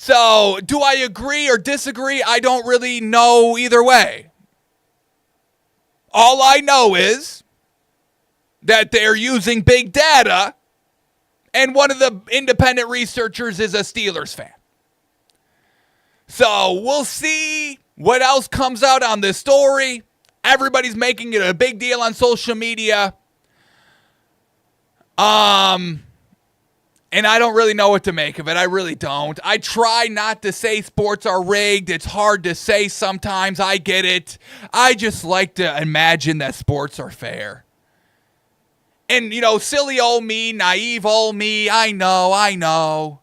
So, do I agree or disagree? I don't really know either way. All I know is that they're using big data, and one of the independent researchers is a Steelers fan. So, we'll see what else comes out on this story. Everybody's making it a big deal on social media. And I don't really know what to make of it. I really don't. I try not to say sports are rigged. It's hard to say sometimes. I get it. I just like to imagine that sports are fair. And, silly old me, naive old me, I know.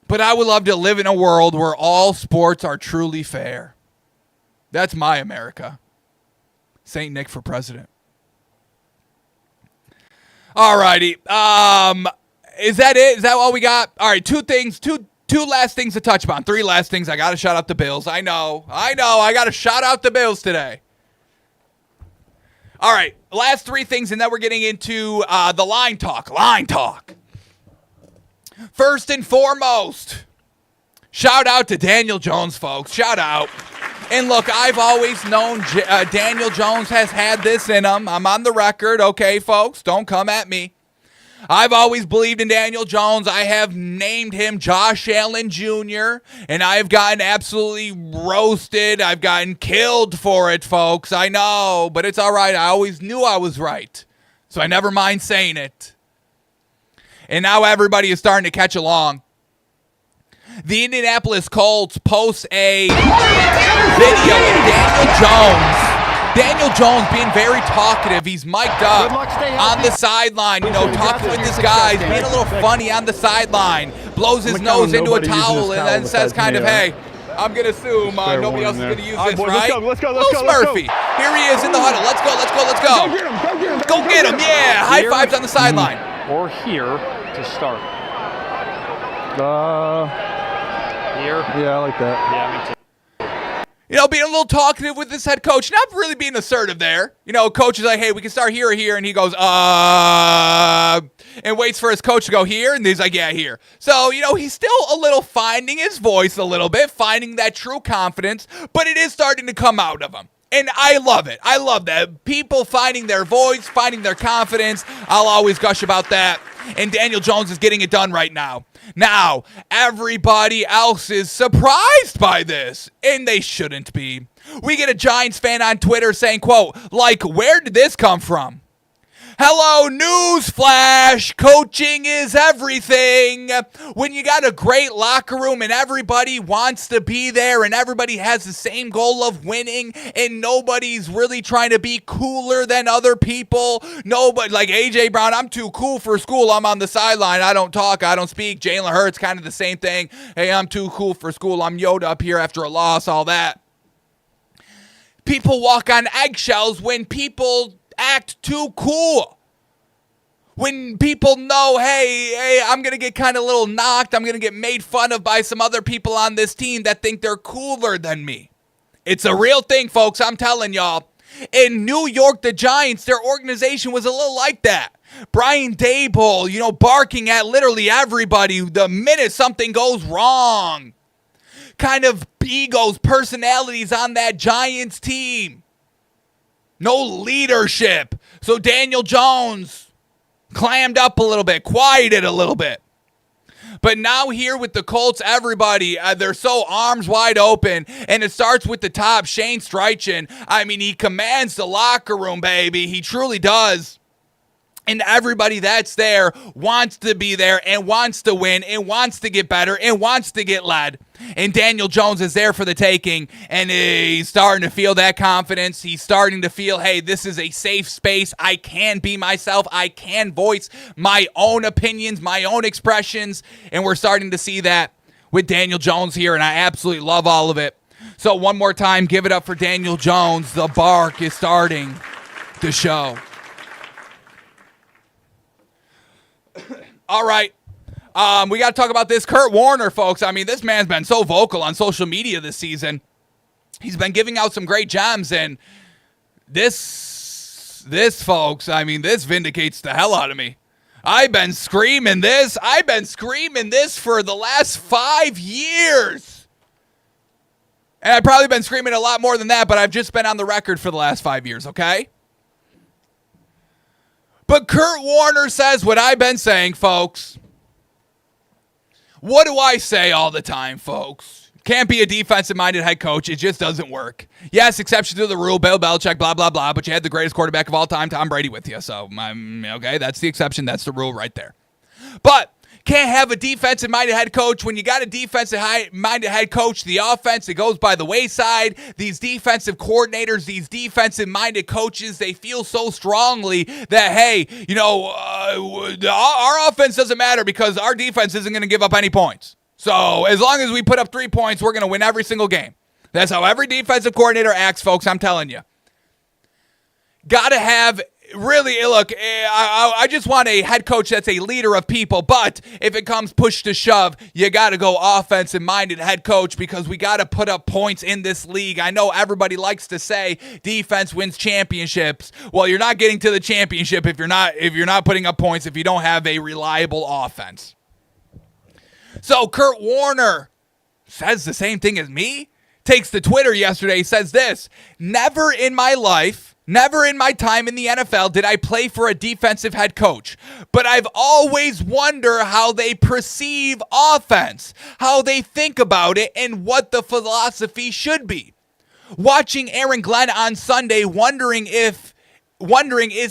But I would love to live in a world where all sports are truly fair. That's my America. St. Nick for president. Alrighty. Is that it? Is that all we got? All right, two last things to touch upon. 3 last things. I got to shout out the Bills. I know. I got to shout out the Bills today. All right, last 3 things, and then we're getting into the line talk. First and foremost, shout out to Daniel Jones, folks. Shout out. And look, I've always known Daniel Jones has had this in him. I'm on the record, okay, folks? Don't come at me. I've always believed in Daniel Jones. I have named him Josh Allen Jr., and I've gotten absolutely roasted. I've gotten killed for it, folks. I know, but it's all right. I always knew I was right, so I never mind saying it. And now everybody is starting to catch along. The Indianapolis Colts post a video of Daniel Jones being very talkative. He's mic'd up on the sideline, talking with his guys, being a little funny on the sideline, blows his nose into a towel, and then says kind of, hey, I'm going to assume nobody else is going to use this, right? Let's go. Murphy. Here he is in the huddle. Let's go. Go get him. Yeah. High fives on the sideline. Or here to start. Here. Yeah, I like that. Yeah, me too. Being a little talkative with this head coach, not really being assertive there. Coach is like, hey, we can start here or here, and he goes, and waits for his coach to go here, and he's like, yeah, here. So, he's still a little finding his voice a little bit, finding that true confidence, but it is starting to come out of him. And I love it. I love that. People finding their voice, finding their confidence. I'll always gush about that. And Daniel Jones is getting it done right now. Now, everybody else is surprised by this, and they shouldn't be. We get a Giants fan on Twitter saying, quote, where did this come from? Hello, newsflash, coaching is everything. When you got a great locker room and everybody wants to be there and everybody has the same goal of winning and nobody's really trying to be cooler than other people. Nobody, like A.J. Brown, I'm too cool for school. I'm on the sideline. I don't talk. I don't speak. Jalen Hurts, kind of the same thing. Hey, I'm too cool for school. I'm Yoda up here after a loss, all that. People walk on eggshells when people act too cool. When people know, hey, I'm going to get kind of a little knocked. I'm going to get made fun of by some other people on this team that think they're cooler than me. It's a real thing, folks. I'm telling y'all. In New York, the Giants, their organization was a little like that. Brian Daboll, barking at literally everybody the minute something goes wrong. Kind of egos, personalities on that Giants team. No leadership. So Daniel Jones clammed up a little bit, quieted a little bit. But now here with the Colts, everybody, they're so arms wide open. And it starts with the top, Shane Steichen. I mean, he commands the locker room, baby. He truly does. And everybody that's there wants to be there and wants to win and wants to get better and wants to get led. And Daniel Jones is there for the taking, and he's starting to feel that confidence. He's starting to feel, hey, this is a safe space. I can be myself. I can voice my own opinions, my own expressions, and we're starting to see that with Daniel Jones here, and I absolutely love all of it. So one more time, give it up for Daniel Jones. The bark is starting to show. All right. We got to talk about this Kurt Warner, folks. I mean, this man's been so vocal on social media this season. He's been giving out some great gems, and this, folks, I mean, this vindicates the hell out of me. I've been screaming this. I've been screaming this for the last 5 years. And I've probably been screaming a lot more than that, but I've just been on the record for the last 5 years, okay? But Kurt Warner says what I've been saying, folks. What do I say all the time, folks? Can't be a defensive-minded head coach. It just doesn't work. Yes, exception to the rule, Bill Belichick, blah, blah, blah, but you had the greatest quarterback of all time, Tom Brady, with you. So, okay, that's the exception. That's the rule right there. But can't have a defensive-minded head coach. When you got a defensive-minded head coach, the offense, it goes by the wayside. These defensive coordinators, these defensive-minded coaches, they feel so strongly that, hey, our offense doesn't matter because our defense isn't going to give up any points. So as long as we put up 3 points, we're going to win every single game. That's how every defensive coordinator acts, folks. I'm telling you. Got to have... Really, look, I just want a head coach that's a leader of people, but if it comes push to shove, you got to go offensive-minded head coach because we got to put up points in this league. I know everybody likes to say defense wins championships. Well, you're not getting to the championship if you're not putting up points, if you don't have a reliable offense. So Kurt Warner says the same thing as me, takes to Twitter yesterday, says this: never in my life, never in my time in the NFL did I play for a defensive head coach, but I've always wondered how they perceive offense, how they think about it, and what the philosophy should be. Watching Aaron Glenn on Sunday, wondering is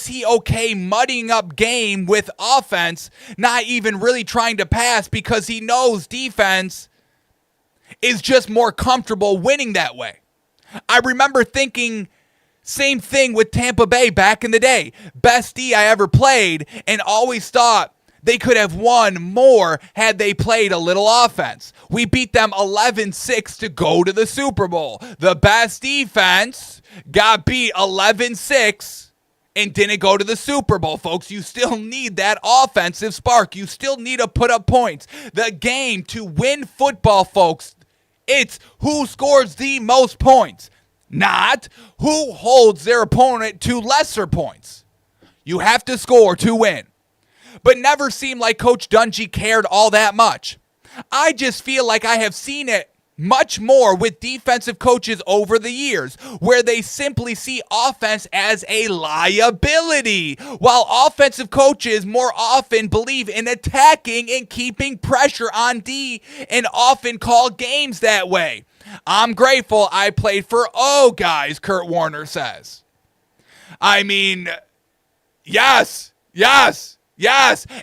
he okay mudding up game with offense, not even really trying to pass because he knows defense is just more comfortable winning that way. I remember thinking Same thing with Tampa Bay back in the day. Best D I ever played, and always thought they could have won more had they played a little offense. We beat them 11-6 to go to the Super Bowl. The best defense got beat 11-6 and didn't go to the Super Bowl, folks. You still need that offensive spark. You still need to put up points. The game to win football, folks, it's who scores the most points, not who holds their opponent to lesser points. You have to score to win. But never seemed like Coach Dungy cared all that much. I just feel like I have seen it much more with defensive coaches over the years, where they simply see offense as a liability, while offensive coaches more often believe in attacking and keeping pressure on D and often call games that way. I'm grateful I played for guys, Kurt Warner says. I mean, yes.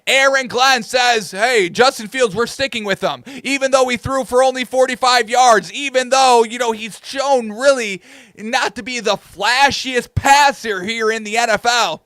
Aaron Glenn says, hey, Justin Fields, we're sticking with him. Even though he threw for only 45 yards, even though, he's shown really not to be the flashiest passer here in the NFL.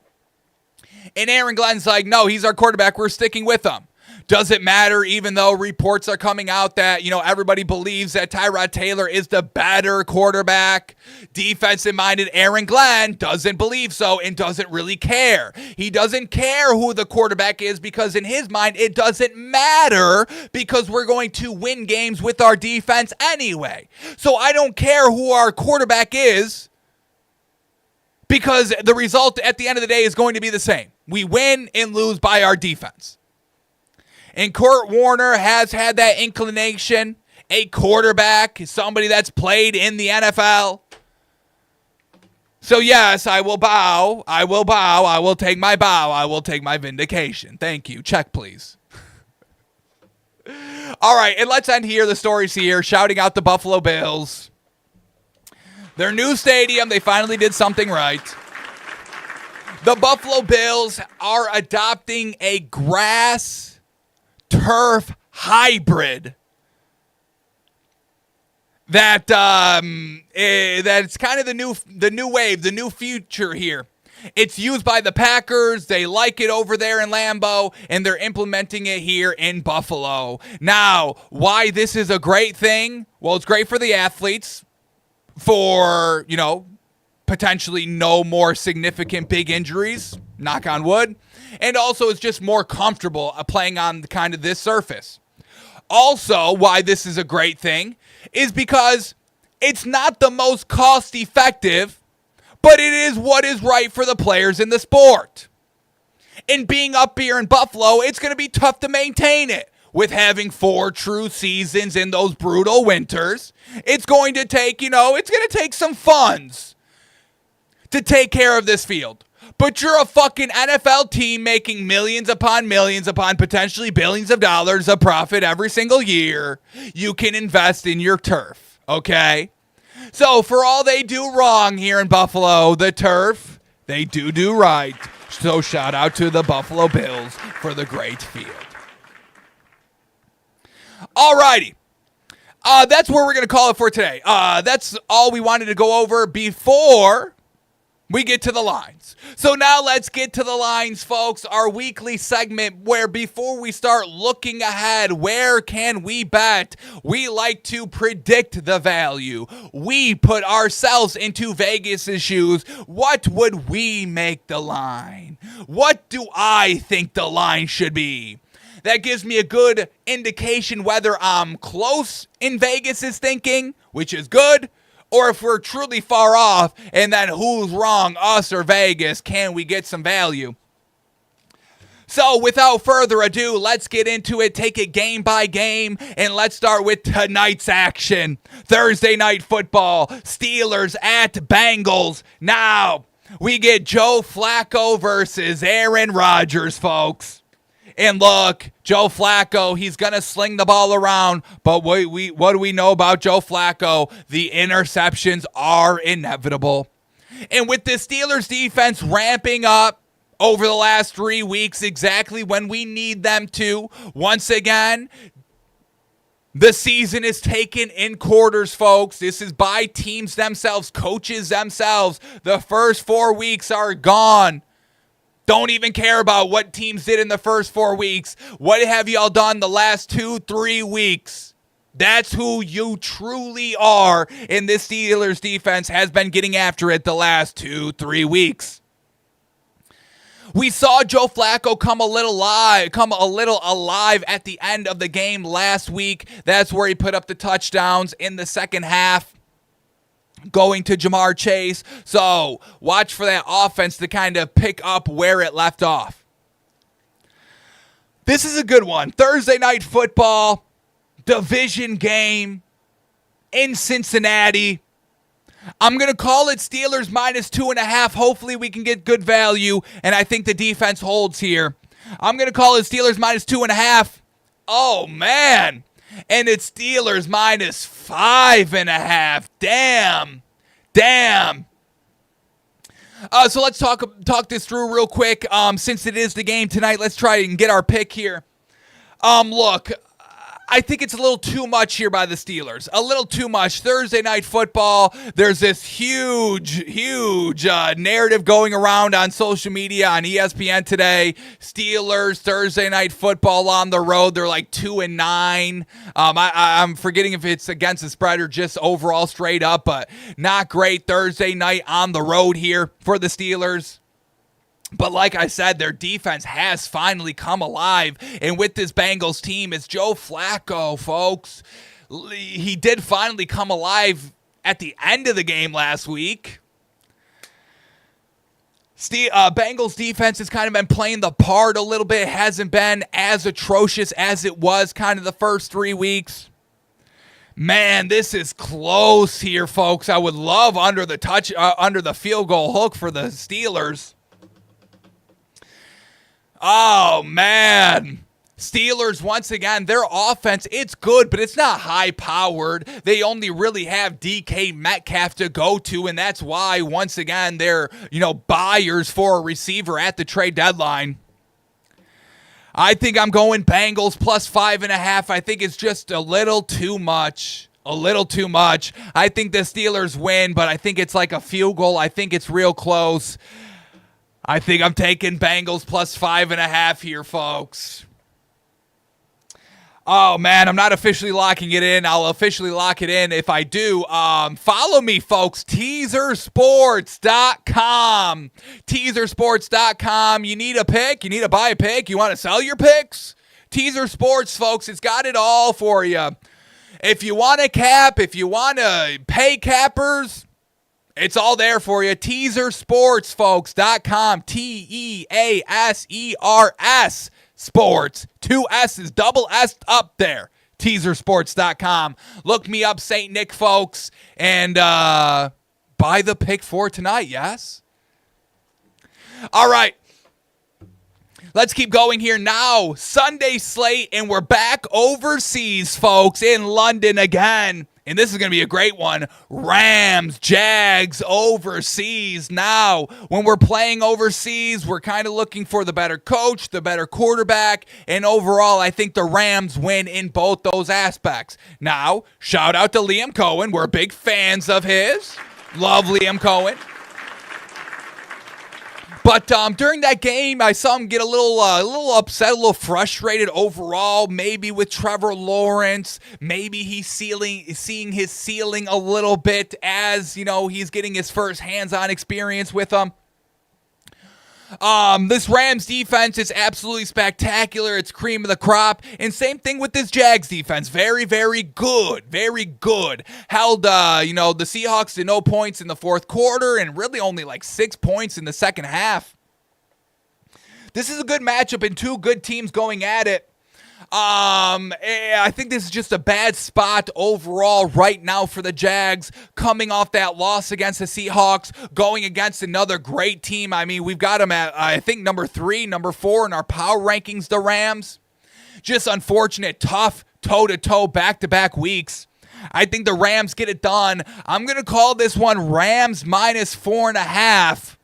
And Aaron Glenn's like, no, he's our quarterback. We're sticking with him. Does it matter, even though reports are coming out that, everybody believes that Tyrod Taylor is the better quarterback? Defensive-minded Aaron Glenn doesn't believe so and doesn't really care. He doesn't care who the quarterback is because in his mind, it doesn't matter because we're going to win games with our defense anyway. So I don't care who our quarterback is because the result at the end of the day is going to be the same. We win and lose by our defense. And Kurt Warner has had that inclination, a quarterback, somebody that's played in the NFL. So yes, I will bow. I will take my bow. I will take my vindication. Thank you. Check, please. All right, and let's end here. The stories here, shouting out the Buffalo Bills. Their new stadium, they finally did something right. The Buffalo Bills are adopting a grass turf hybrid that's kind of the new wave, the new future here. It's used by the Packers. They like it over there in Lambeau, and they're implementing it here in Buffalo. Now, why this is a great thing? Well, it's great for the athletes, for, potentially no more significant big injuries, knock on wood. And also it's just more comfortable playing on kind of this surface. Also, why this is a great thing is because it's not the most cost effective, but it is what is right for the players in the sport. And being up here in Buffalo, it's going to be tough to maintain it. With having 4 true seasons in those brutal winters, it's going to take, it's going to take some funds to take care of this field. But you're a fucking NFL team making millions upon potentially billions of dollars of profit every single year. You can invest in your turf, okay? So for all they do wrong here in Buffalo, the turf, they do right. So shout out to the Buffalo Bills for the great field. Alrighty. That's where we're going to call it for today. That's all we wanted to go over before we get to the lines. So now let's get to the lines, folks. Our weekly segment where before we start looking ahead, where can we bet? We like to predict the value. We put ourselves into Vegas's shoes. What would we make the line? What do I think the line should be? That gives me a good indication whether I'm close in Vegas's thinking, which is good, or if we're truly far off, and then who's wrong, us or Vegas? Can we get some value? So without further ado, let's get into it. Take it game by game, and let's start with tonight's action. Thursday night football, Steelers at Bengals. Now, we get Joe Flacco versus Aaron Rodgers, folks. And look, Joe Flacco, he's going to sling the ball around, but what do we know about Joe Flacco? The interceptions are inevitable. And with the Steelers defense ramping up over the last 3 weeks, exactly when we need them to, once again, The season is taken in quarters, folks. This is by teams themselves, coaches themselves. The first 4 weeks are gone. Don't even care about what teams did in the first 4 weeks. What have y'all done the last 2-3 weeks? That's who you truly are. And this Steelers defense has been getting after it the last 2-3 weeks. We saw Joe Flacco come a little alive at the end of the game last week. That's where he put up the touchdowns in the second half, going to Jamar Chase. So watch for that offense to kind of pick up where it left off. This is a good one. Thursday Night Football, division game in Cincinnati. I'm going to call it Steelers -2.5. Hopefully we can get good value, and I think the defense holds here. I'm going to call it Steelers -2.5. Oh, man. And it's Steelers -5.5. Damn. So let's talk this through real quick. Since it is the game tonight, let's try and get our pick here. Look, I think it's a little too much here by the Steelers. A little too much. Thursday Night Football, there's this huge narrative going around on social media, on ESPN today. Steelers, Thursday Night Football on the road. They're like 2-9. I'm forgetting if it's against the spread or just overall straight up, but not great Thursday night on the road here for the Steelers. But like I said, their defense has finally come alive. And with this Bengals team, it's Joe Flacco, folks. He did finally come alive at the end of the game last week. Bengals defense has kind of been playing the part a little bit. It hasn't been as atrocious as it was kind of the first 3 weeks. Man, this is close here, folks. I would love under the field goal hook for the Steelers. Oh, man. Steelers, once again, their offense, it's good, but it's not high-powered. They only really have DK Metcalf to go to, and that's why, once again, they're, buyers for a receiver at the trade deadline. I think I'm going Bengals +5.5. I think it's just a little too much. I think the Steelers win, but I think it's like a field goal. I think it's real close. I think I'm taking Bengals +5.5 here, folks. Oh, man, I'm not officially locking it in. I'll officially lock it in if I do. Follow me, folks. Teasersports.com. Teasersports.com. You need a pick? You need to buy a pick? You want to sell your picks? Teaser Sports, folks. It's got it all for you. If you want to cap, if you want to pay cappers, it's all there for you. Teasersports.com. TEASERS Sports. 2 S's, double S up there. Teasersports.com. Look me up, St. Nick, folks, and buy the pick for tonight, yes? All right. Let's keep going here now. Sunday slate, and we're back overseas, folks, in London again. And this is going to be a great one. Rams, Jags, overseas. Now, when we're playing overseas, we're kind of looking for the better coach, the better quarterback, and overall, I think the Rams win in both those aspects. Now, shout out to Liam Cohen. We're big fans of his. Love Liam Cohen. But during that game, I saw him get a little upset, a little frustrated overall, maybe with Trevor Lawrence. Maybe he's seeing his ceiling a little bit as, he's getting his first hands-on experience with him. This Rams defense is absolutely spectacular. It's cream of the crop. And same thing with this Jags defense. Very, very good. Very good. Held, the Seahawks to no points in the fourth quarter and really only like 6 points in the second half. This is a good matchup and two good teams going at it. I think this is just a bad spot overall right now for the Jags, coming off that loss against the Seahawks, going against another great team. I mean, we've got them at, I think, number 3, number 4 in our power rankings, the Rams. Just unfortunate, tough, toe-to-toe, back-to-back weeks. I think the Rams get it done. I'm going to call this one Rams -4.5.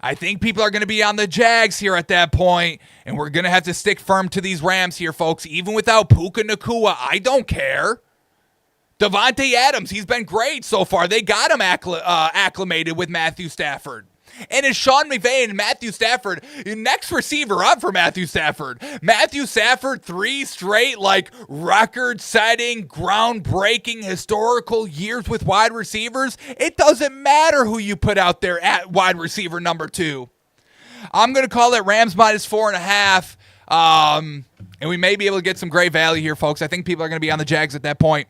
I think people are going to be on the Jags here at that point, and we're going to have to stick firm to these Rams here, folks. Even without Puka Nacua, I don't care. Devontae Adams, he's been great so far. They got him acclimated with Matthew Stafford. And it's Sean McVay and Matthew Stafford, next receiver up for Matthew Stafford. Matthew Stafford, 3 straight, record-setting, groundbreaking, historical years with wide receivers. It doesn't matter who you put out there at wide receiver number 2. I'm going to call it Rams minus 4.5. And we may be able to get some great value here, folks. I think people are going to be on the Jags at that point.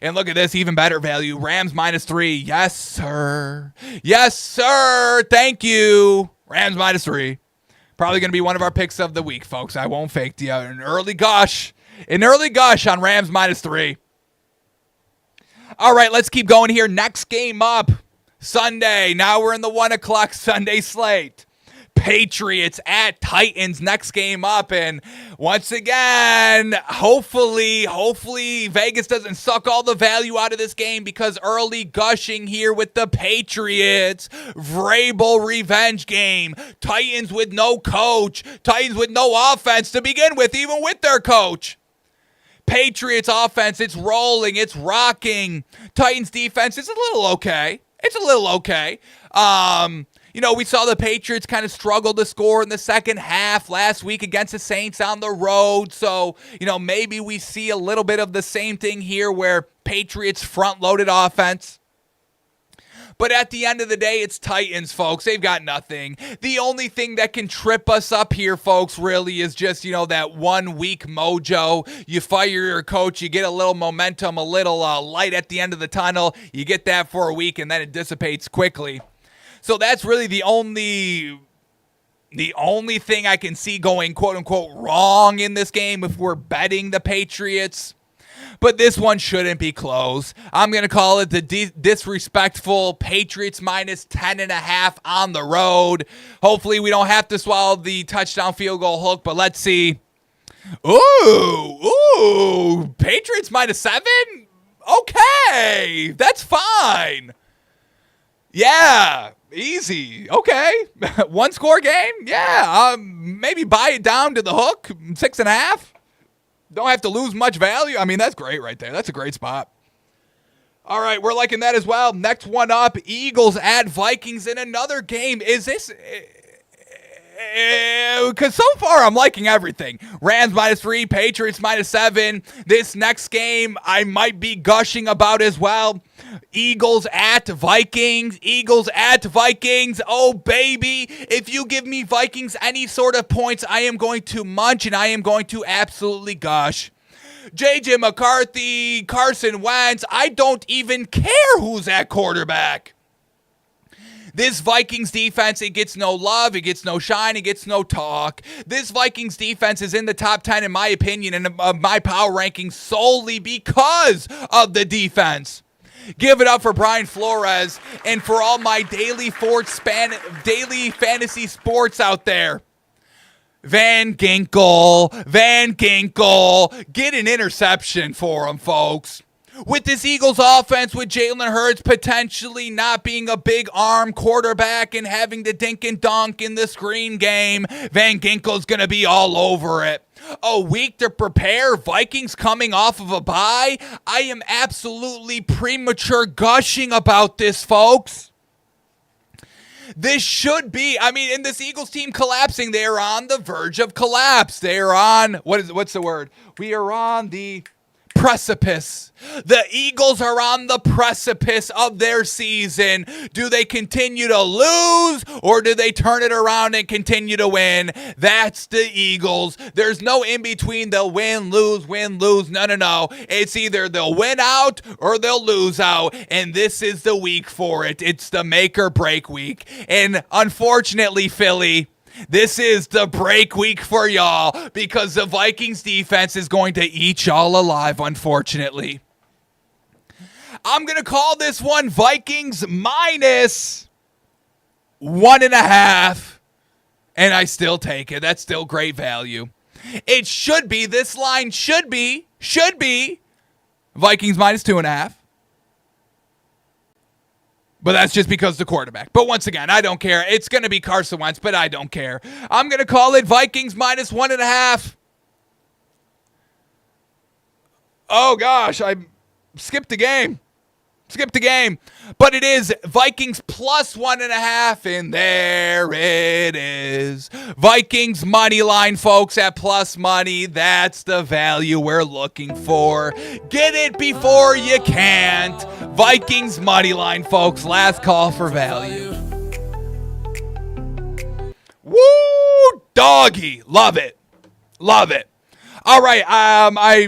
And look at this, even better value. Rams minus 3. Yes, sir. Yes, sir. Thank you. Rams minus 3. Probably going to be one of our picks of the week, folks. I won't fake to you. An early gush on Rams minus 3. All right, let's keep going here. Next game up, Sunday. Now we're in the 1 o'clock Sunday slate. Patriots at Titans, next game up. And once again, hopefully Vegas doesn't suck all the value out of this game, because early gushing here with the Patriots. Vrabel revenge game. Titans with no coach. Titans with no offense to begin with, even with their coach. Patriots offense, it's rolling, it's rocking. Titans defense is a little okay. It's a little okay. We saw the Patriots kind of struggle to score in the second half last week against the Saints on the road. So, maybe we see a little bit of the same thing here where Patriots front-loaded offense. But at the end of the day, it's Titans, folks. They've got nothing. The only thing that can trip us up here, folks, really is just, that 1 week mojo. You fire your coach, you get a little momentum, a little light at the end of the tunnel. You get that for a week, and then it dissipates quickly. So that's really the only thing I can see going, quote-unquote, wrong in this game if we're betting the Patriots. But this one shouldn't be close. I'm going to call it the disrespectful Patriots minus 10.5 on the road. Hopefully we don't have to swallow the touchdown field goal hook, but let's see. Ooh, Patriots minus 7? Okay, that's fine. Yeah, easy. Okay. 1 score game? Yeah. Maybe buy it down to the hook. 6.5. Don't have to lose much value. I mean, that's great right there. That's a great spot. All right, we're liking that as well. Next one up, Eagles at Vikings in another game. Is this... Because so far I'm liking everything. Rams minus 3, Patriots minus 7. This next game I might be gushing about as well. Eagles at Vikings. Oh, baby. If you give me Vikings any sort of points, I am going to munch and I am going to absolutely gush. JJ McCarthy, Carson Wentz. I don't even care who's at quarterback. This Vikings defense, it gets no love, it gets no shine, it gets no talk. This Vikings defense is in the top 10, in my opinion, and of my power rankings solely because of the defense. Give it up for Brian Flores and for all my daily fantasy sports out there. Van Ginkel, get an interception for him, folks. With this Eagles offense, with Jalen Hurts potentially not being a big arm quarterback and having to dink and dunk in the screen game, Van Ginkel's going to be all over it. A week to prepare, Vikings coming off of a bye. I am absolutely premature gushing about this, folks. This should be, in this Eagles team collapsing, they are on the verge of collapse. They are on, what's the word? We are on the precipice. The Eagles are on the precipice of their season. Do they continue to lose or do they turn it around and continue to win? That's the Eagles. There's no in between. They'll win, lose. No. It's either they'll win out or they'll lose out. And this is the week for it. It's the make or break week. And unfortunately, Philly, this is the break week for y'all because the Vikings defense is going to eat y'all alive, unfortunately. I'm going to call this one Vikings minus 1.5, and I still take it. That's still great value. It should be, this line should be Vikings minus 2.5. But that's just because the quarterback. But once again, I don't care. It's going to be Carson Wentz, but I don't care. I'm going to call it Vikings minus 1.5. Oh, gosh. I skipped the game. But it is Vikings plus 1.5, and there it is. Vikings money line, folks, at plus money. That's the value we're looking for. Get it before you can't. Vikings money line, folks. Last call for value. Woo! Doggy. Love it. All right, I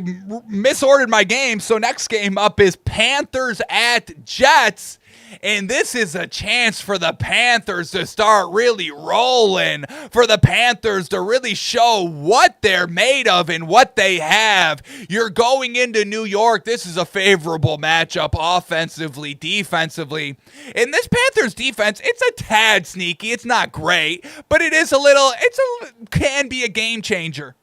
misordered my game, so next game up is Panthers at Jets, and this is a chance for the Panthers to start really rolling, for the Panthers to really show what they're made of and what they have. You're going into New York. This is a favorable matchup offensively, defensively. And this Panthers defense, it's a tad sneaky. It's not great, but can be a game changer.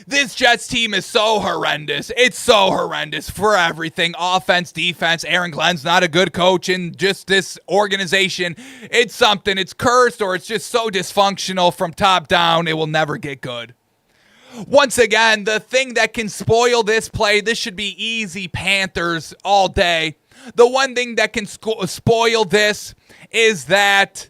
This Jets team is so horrendous. It's so horrendous for everything. Offense, defense. Aaron Glenn's not a good coach in just this organization. It's something. It's cursed, or it's just so dysfunctional from top down. It will never get good. Once again, the thing that can spoil this play, this should be easy Panthers all day. The one thing that can spoil this is that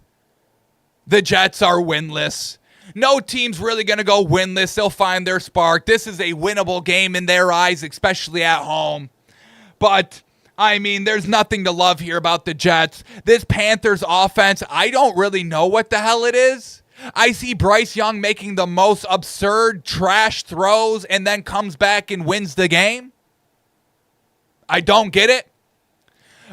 the Jets are winless. No team's really going to go winless. They'll find their spark. This is a winnable game in their eyes, especially at home. But, I mean, there's nothing to love here about the Jets. This Panthers offense, I don't really know what the hell it is. I see Bryce Young making the most absurd trash throws and then comes back and wins the game. I don't get it.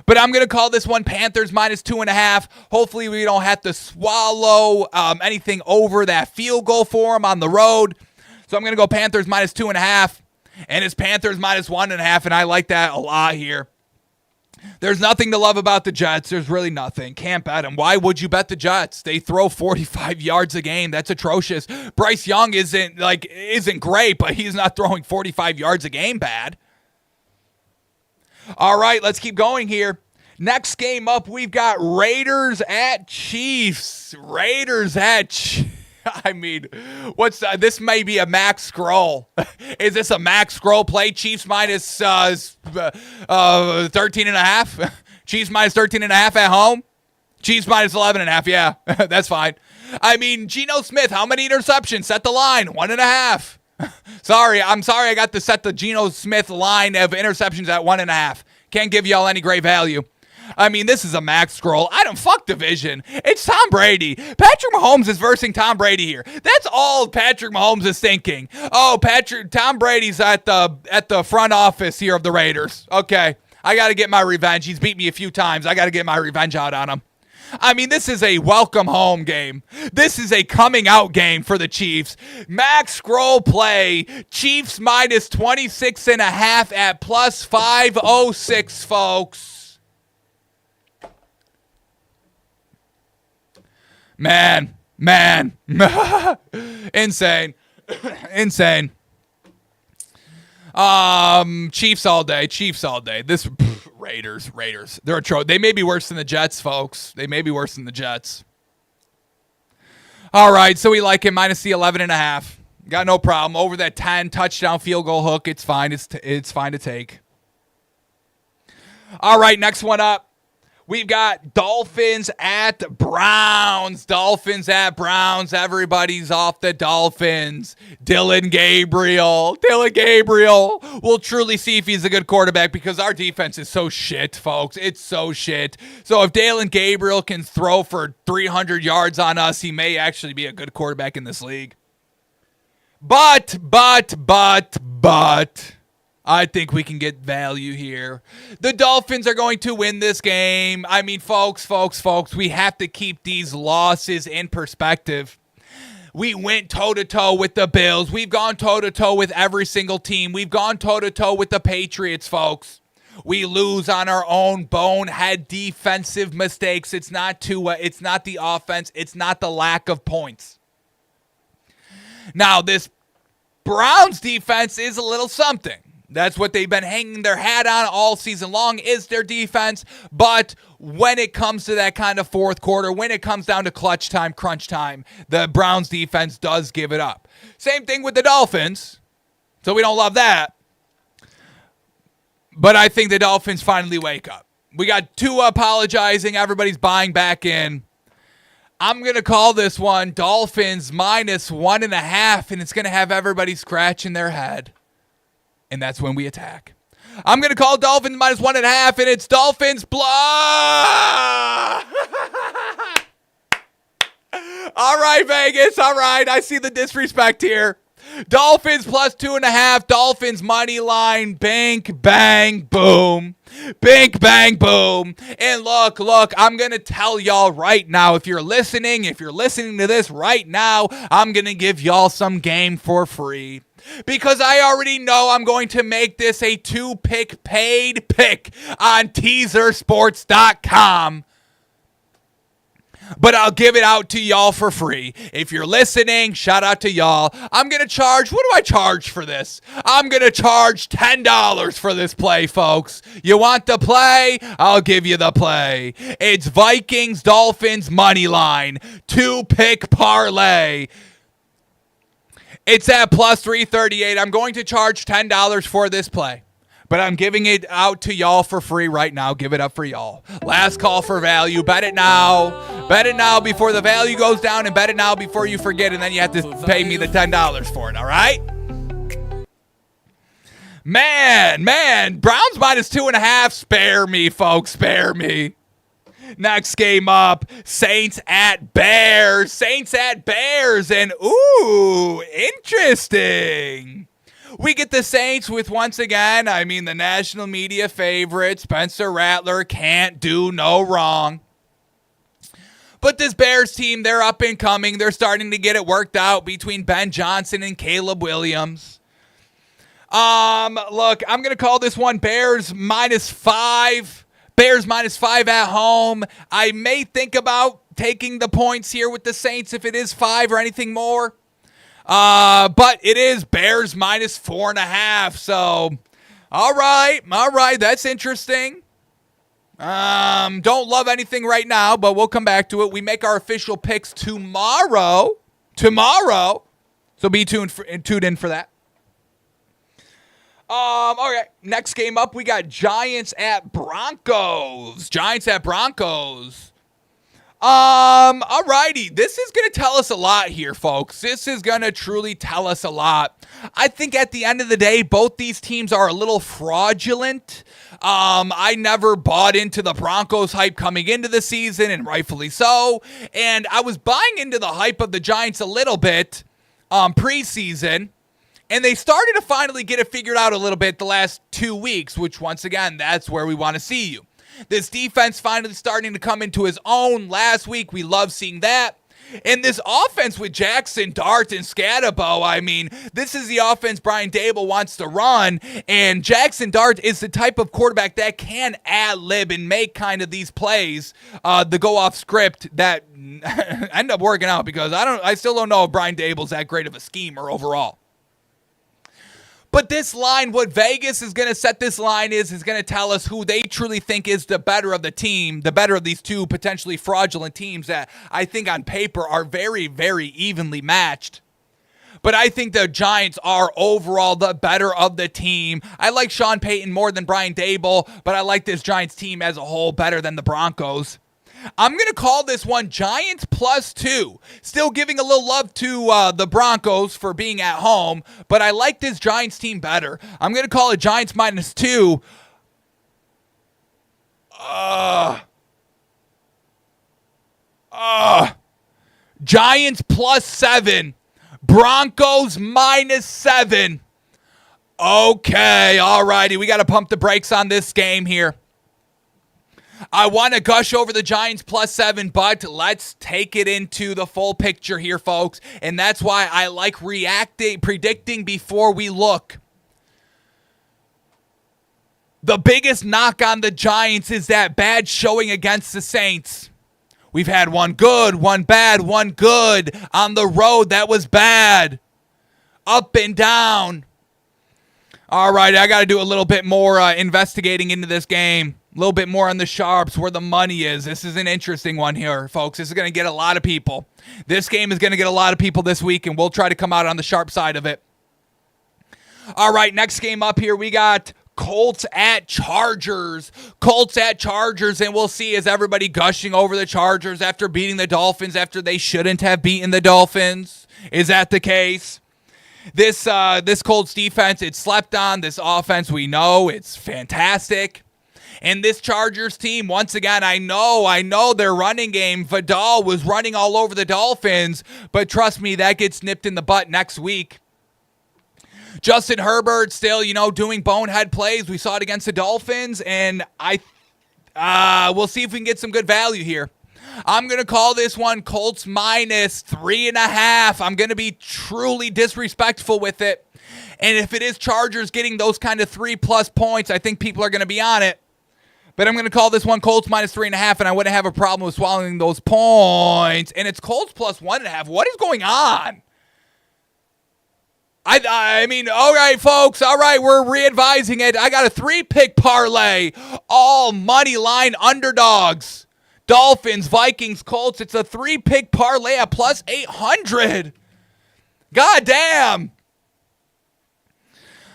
But I'm going to call this one Panthers minus 2.5. Hopefully we don't have to swallow anything over that field goal for them on the road. So I'm going to go Panthers minus 2.5. And it's Panthers minus 1.5, and I like that a lot here. There's nothing to love about the Jets. There's really nothing. Can't bet them. Why would you bet the Jets? They throw 45 yards a game. That's atrocious. Bryce Young isn't great, but he's not throwing 45 yards a game bad. All right, let's keep going here. Next game up, we've got Raiders at Chiefs. I mean, this may be a max scroll. Is this a max scroll play? Chiefs minus 13.5. Chiefs minus 13.5 at home. Chiefs minus 11.5. Yeah, that's fine. I mean, Geno Smith, how many interceptions? Set the line, 1.5. I'm sorry I got to set the Geno Smith line of interceptions at 1.5. Can't give y'all any great value. I mean, this is a max scroll. I don't fuck division. It's Tom Brady. Patrick Mahomes is versing Tom Brady here. That's all Patrick Mahomes is thinking. Oh, Tom Brady's at the front office here of the Raiders. Okay, I got to get my revenge. He's beat me a few times. I got to get my revenge out on him. I mean, this is a welcome home game. This is a coming out game for the Chiefs. Max scroll play. Chiefs minus 26.5 at plus 506, folks. Man. Insane. Chiefs all day. This Raiders. They're they may be worse than the Jets, folks. They may be worse than the Jets. All right, so we like it minus the 11.5. Got no problem over that 10 touchdown field goal hook. It's fine. It's fine to take. All right, next one up. We've got Dolphins at Browns. Everybody's off the Dolphins. Dylan Gabriel. We'll truly see if he's a good quarterback because our defense is so shit, folks. It's so shit. So if Dylan Gabriel can throw for 300 yards on us, he may actually be a good quarterback in this league. But I think we can get value here. The Dolphins are going to win this game. I mean, folks, we have to keep these losses in perspective. We went toe-to-toe with the Bills. We've gone toe-to-toe with every single team. We've gone toe-to-toe with the Patriots, folks. We lose on our own bonehead defensive mistakes. It's not Tua. It's not the offense. It's not the lack of points. Now, this Browns defense is a little something. That's what they've been hanging their hat on all season long is their defense. But when it comes to that kind of fourth quarter, when it comes down to clutch time, crunch time, the Browns defense does give it up. Same thing with the Dolphins. So we don't love that. But I think the Dolphins finally wake up. We got Tua apologizing. Everybody's buying back in. I'm going to call this one Dolphins -1.5, and it's going to have everybody scratching their head. And that's when we attack. I'm going to call Dolphins -1.5, and it's Dolphins blah. All right, Vegas. All right. I see the disrespect here. Dolphins +2.5. Dolphins money line. Bink, bang, boom. Bink, bang, boom. And look, I'm going to tell y'all right now, if you're listening to this right now, I'm going to give y'all some game for free. Because I already know I'm going to make this a 2-pick paid pick on teasersports.com. But I'll give it out to y'all for free. If you're listening, shout out to y'all. I'm going to charge, what do I charge for this? I'm going to charge $10 for this play, folks. You want the play? I'll give you the play. It's Vikings Dolphins money line, 2-pick parlay. It's at +338. I'm going to charge $10 for this play. But I'm giving it out to y'all for free right now. Give it up for y'all. Last call for value. Bet it now. Bet it now before the value goes down, and bet it now before you forget, and then you have to pay me the $10 for it, all right? Man. Browns -2.5. Spare me, folks. Spare me. Next game up, Saints at Bears. Saints at Bears, and ooh, interesting. We get the Saints with, once again, the national media favorite, Spencer Rattler, can't do no wrong. But this Bears team, they're up and coming. They're starting to get it worked out between Ben Johnson and Caleb Williams. Look, I'm going to call this one Bears -5. Bears -5 at home. I may think about taking the points here with the Saints if it is 5 or anything more. But it is Bears -4.5. So, all right. That's interesting. Don't love anything right now, but we'll come back to it. We make our official picks tomorrow. So be tuned in for that. Okay, next game up, we got Giants at Broncos. Alrighty, this is going to tell us a lot here, folks. This is going to truly tell us a lot. I think at the end of the day, both these teams are a little fraudulent. I never bought into the Broncos hype coming into the season, and rightfully so. And I was buying into the hype of the Giants a little bit preseason. And they started to finally get it figured out a little bit the last 2 weeks, which once again, that's where we want to see you. This defense finally starting to come into his own last week. We love seeing that. And this offense with Jackson Dart and Scatterbo, this is the offense Brian Daboll wants to run. And Jackson Dart is the type of quarterback that can ad-lib and make kind of these plays that go off script that end up working out, because I still don't know if Brian Daboll's that great of a schemer overall. But this line, what Vegas is going to set this line is going to tell us who they truly think is the better of the team, the better of these two potentially fraudulent teams that I think on paper are very, very evenly matched. But I think the Giants are overall the better of the team. I like Sean Payton more than Brian Daboll, but I like this Giants team as a whole better than the Broncos. I'm going to call this one Giants +2. Still giving a little love to the Broncos for being at home, but I like this Giants team better. I'm going to call it Giants -2. Giants +7. Broncos -7. Okay, alrighty. We got to pump the brakes on this game here. I want to gush over the Giants +7, but let's take it into the full picture here, folks. And that's why I like predicting before we look. The biggest knock on the Giants is that bad showing against the Saints. We've had one good, one bad, one good. On the road, that was bad. Up and down. All right, I got to do a little bit more investigating into this game. A little bit more on the sharps, where the money is. This is an interesting one here, folks. This is going to get a lot of people. This game is going to get a lot of people this week, and we'll try to come out on the sharp side of it. All right, next game up here, we got Colts at Chargers. Colts at Chargers, and we'll see, is everybody gushing over the Chargers after beating the Dolphins after they shouldn't have beaten the Dolphins? Is that the case? This Colts defense, it's slept on. This offense, we know, it's fantastic. And this Chargers team, once again, I know their running game, Vidal was running all over the Dolphins, but trust me, that gets nipped in the butt next week. Justin Herbert still, doing bonehead plays. We saw it against the Dolphins, and we'll see if we can get some good value here. I'm going to call this one Colts minus 3.5. I'm going to be truly disrespectful with it. And if it is Chargers getting those kind of 3+ points, I think people are going to be on it. But I'm going to call this one Colts minus 3.5, and I wouldn't have a problem with swallowing those points. And it's Colts plus 1.5. What is going on? I mean, all right, folks. All right, we're re-advising it. I got a 3-pick parlay. All money line underdogs. Dolphins, Vikings, Colts. It's a 3-pick parlay at plus 800. God damn.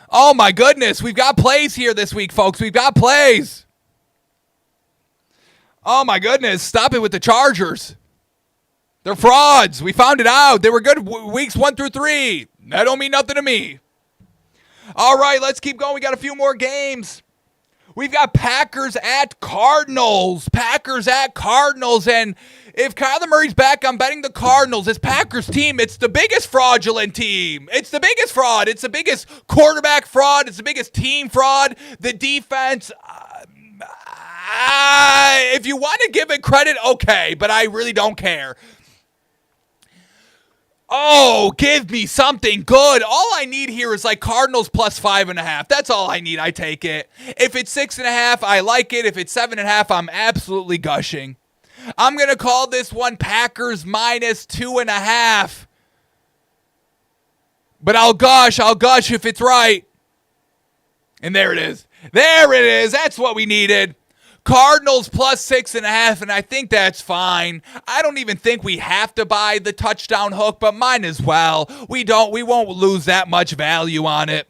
Oh, my goodness. We've got plays here this week, folks. We've got plays. Oh, my goodness. Stop it with the Chargers. They're frauds. We found it out. They were good weeks 1 through 3. That don't mean nothing to me. All right, let's keep going. We got a few more games. We've got Packers at Cardinals. Packers at Cardinals. And if Kyler Murray's back, I'm betting the Cardinals. This Packers team, it's the biggest fraudulent team. It's the biggest fraud. It's the biggest quarterback fraud. It's the biggest team fraud. The defense, if you want to give it credit, okay, but I really don't care. Oh, give me something good. All I need here is like Cardinals plus 5.5. That's all I need. I take it. If it's 6.5, I like it. If it's 7.5, I'm absolutely gushing. I'm going to call this one Packers minus 2.5. But I'll gush if it's right. And there it is. There it is. That's what we needed. Cardinals plus 6.5, and I think that's fine. I don't even think we have to buy the touchdown hook, but might as well. We won't lose that much value on it.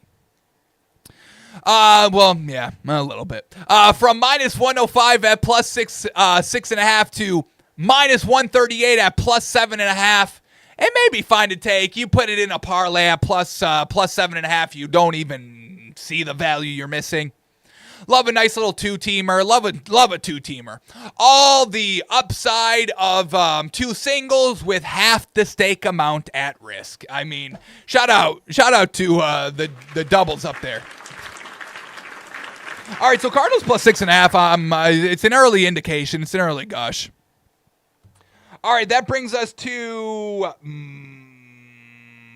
Well, yeah, a little bit. From minus 105 at plus 6.5 to minus 138 at plus 7.5. It may be fine to take. You put it in a parlay at plus 7.5. You don't even see the value you're missing. Love a nice little two-teamer. Love a two-teamer. All the upside of 2 singles with half the stake amount at risk. I mean, shout out to the doubles up there. All right, so Cardinals plus 6.5. It's an early indication. It's an early gush. All right, that brings us to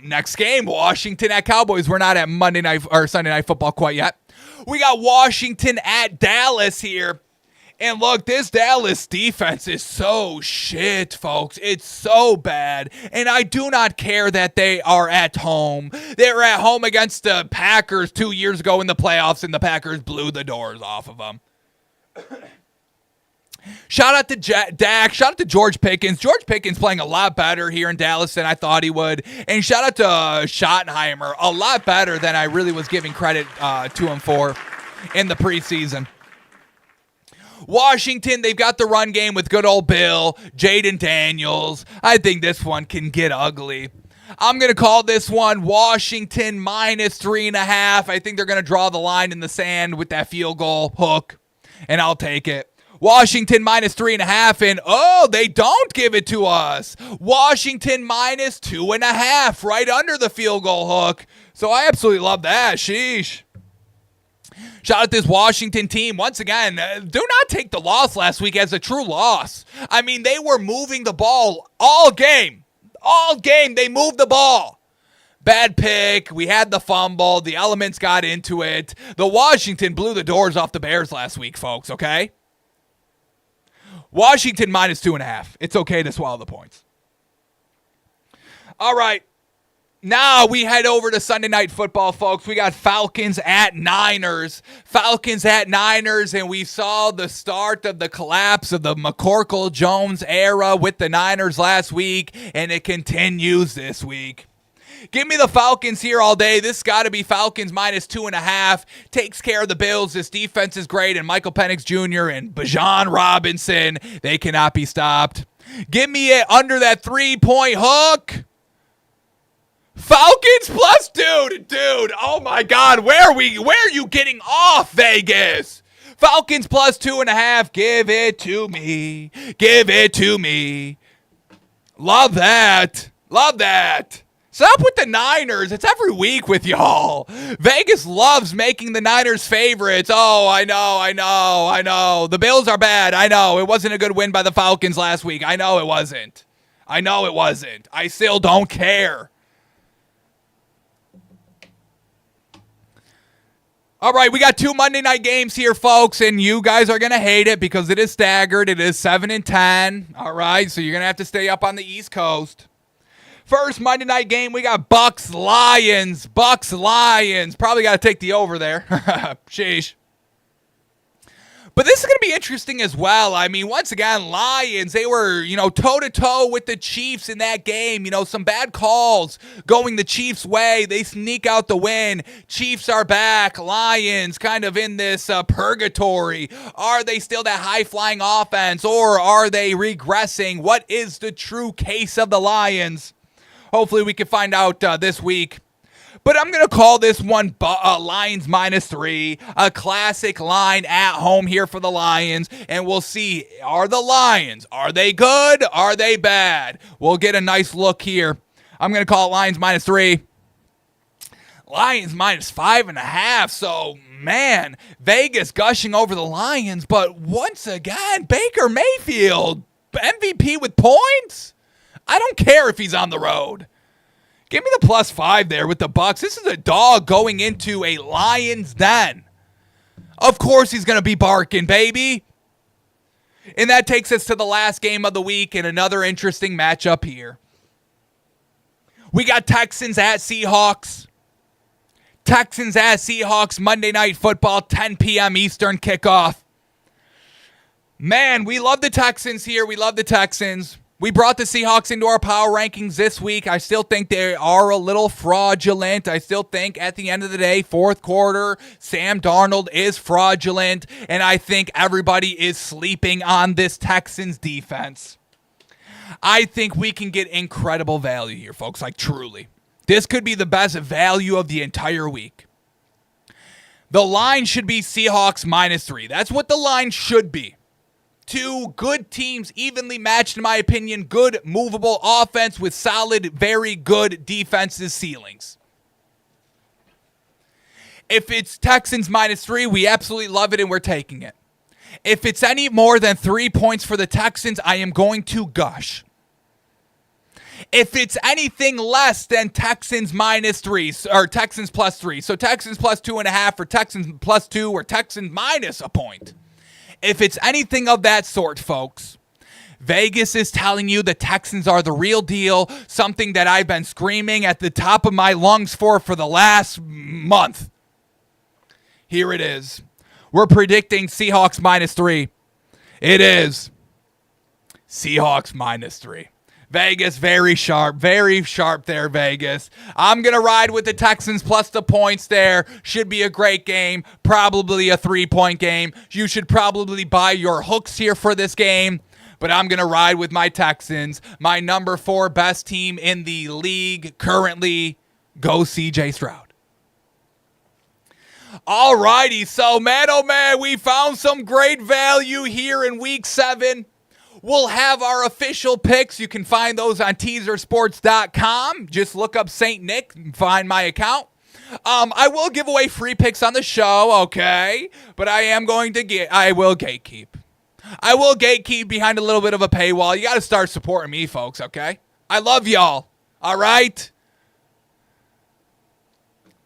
next game. Washington at Cowboys. We're not at Monday night or Sunday Night Football quite yet. We got Washington at Dallas here. And look, this Dallas defense is so shit, folks. It's so bad. And I do not care that they are at home. They were at home against the Packers 2 years ago in the playoffs, and the Packers blew the doors off of them. Shout out to Dak. Shout out to George Pickens. George Pickens playing a lot better here in Dallas than I thought he would. And shout out to Schottenheimer. A lot better than I really was giving credit to him for in the preseason. Washington, they've got the run game with good old Bill, Jaden Daniels. I think this one can get ugly. I'm going to call this one Washington minus 3.5. I think they're going to draw the line in the sand with that field goal hook, and I'll take it. Washington minus 3.5, and oh, they don't give it to us. Washington minus 2.5, right under the field goal hook. So I absolutely love that. Sheesh. Shout out this Washington team. Once again, do not take the loss last week as a true loss. I mean, they were moving the ball all game. All game, they moved the ball. Bad pick. We had the fumble. The elements got into it. The Washington blew the doors off the Bears last week, folks, okay? Washington minus 2.5. It's okay to swallow the points. All right. Now we head over to Sunday Night Football, folks. We got Falcons at Niners. Falcons at Niners, and we saw the start of the collapse of the McCorkle-Jones era with the Niners last week, and it continues this week. Give me the Falcons here all day. This got to be Falcons minus 2.5. Takes care of the Bills. This defense is great, and Michael Penix Jr. and Bijan Robinson, they cannot be stopped. Give me it under that 3-point hook. Falcons plus dude, oh my God, where are you getting off, Vegas? Falcons plus 2.5, give it to me. Love that. Stop with the Niners. It's every week with y'all. Vegas loves making the Niners favorites. Oh, I know. The Bills are bad. I know. It wasn't a good win by the Falcons last week. I know it wasn't. I still don't care. All right, we got 2 Monday night games here, folks, and you guys are going to hate it because it is staggered. It is 7 and 10. All right, so you're going to have to stay up on the East Coast. First Monday night game, we got Bucks-Lions. Probably got to take the over there. Sheesh. But this is going to be interesting as well. I mean, once again, Lions, they were, toe-to-toe with the Chiefs in that game. Some bad calls going the Chiefs' way. They sneak out the win. Chiefs are back. Lions kind of in this purgatory. Are they still that high-flying offense, or are they regressing? What is the true case of the Lions? Hopefully we can find out this week. But I'm going to call this one Lions minus 3, a classic line at home here for the Lions. And we'll see, are the Lions, are they good? Are they bad? We'll get a nice look here. I'm going to call it Lions minus 3. Lions minus 5.5. So, man, Vegas gushing over the Lions. But once again, Baker Mayfield, MVP with points? I don't care if he's on the road. Give me the plus 5 there with the Bucks. This is a dog going into a Lions den. Of course he's going to be barking, baby. And that takes us to the last game of the week and another interesting matchup here. We got Texans at Seahawks. Monday Night Football, 10 p.m. Eastern kickoff. Man, we love the Texans here. We brought the Seahawks into our power rankings this week. I still think they are a little fraudulent. I still think at the end of the day, fourth quarter, Sam Darnold is fraudulent. And I think everybody is sleeping on this Texans defense. I think we can get incredible value here, folks. Like, truly. This could be the best value of the entire week. The line should be Seahawks minus 3. That's what the line should be. 2 good teams, evenly matched in my opinion. Good, movable offense with solid, very good defensive ceilings. If it's Texans minus 3, we absolutely love it and we're taking it. If it's any more than 3 points for the Texans, I am going to gush. If it's anything less than Texans minus 3, or Texans plus 3, so Texans plus 2.5 or Texans plus 2 or Texans minus a point. If it's anything of that sort, folks, Vegas is telling you the Texans are the real deal, something that I've been screaming at the top of my lungs for the last month. Here it is. We're predicting Seahawks minus 3. It is Seahawks minus 3. Vegas, very sharp there, Vegas. I'm going to ride with the Texans plus the points there. Should be a great game, probably a 3-point game. You should probably buy your hooks here for this game, but I'm going to ride with my Texans, my number 4 best team in the league currently. Go CJ Stroud. All righty, so man, oh man, we found some great value here in week 7. We'll have our official picks. You can find those on teasersports.com. Just look up St. Nick and find my account. I will give away free picks on the show, okay? But I will gatekeep. I will gatekeep behind a little bit of a paywall. You got to start supporting me, folks, okay? I love y'all, all right?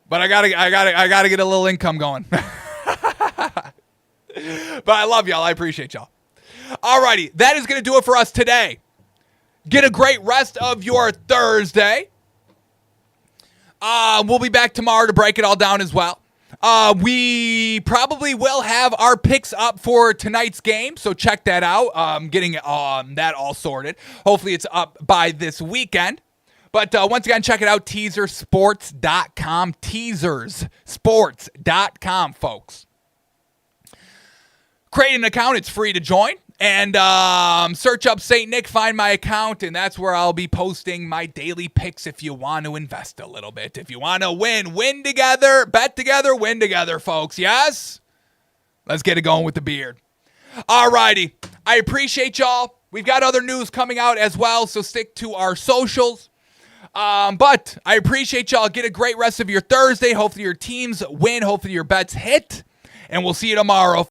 But I gotta get a little income going. But I love y'all. I appreciate y'all. Alrighty, that is going to do it for us today. Get a great rest of your Thursday. We'll be back tomorrow to break it all down as well. We probably will have our picks up for tonight's game, so check that out. Getting that all sorted. Hopefully it's up by this weekend. But once again, check it out, teasersports.com. Teasersports.com, folks. Create an account. It's free to join. And search up St. Nick, find my account, and that's where I'll be posting my daily picks if you want to invest a little bit. If you want to win together, bet together, win together, folks. Yes? Let's get it going with the beard. All righty. I appreciate y'all. We've got other news coming out as well, so stick to our socials. But I appreciate y'all. Get a great rest of your Thursday. Hopefully your teams win. Hopefully your bets hit. And we'll see you tomorrow.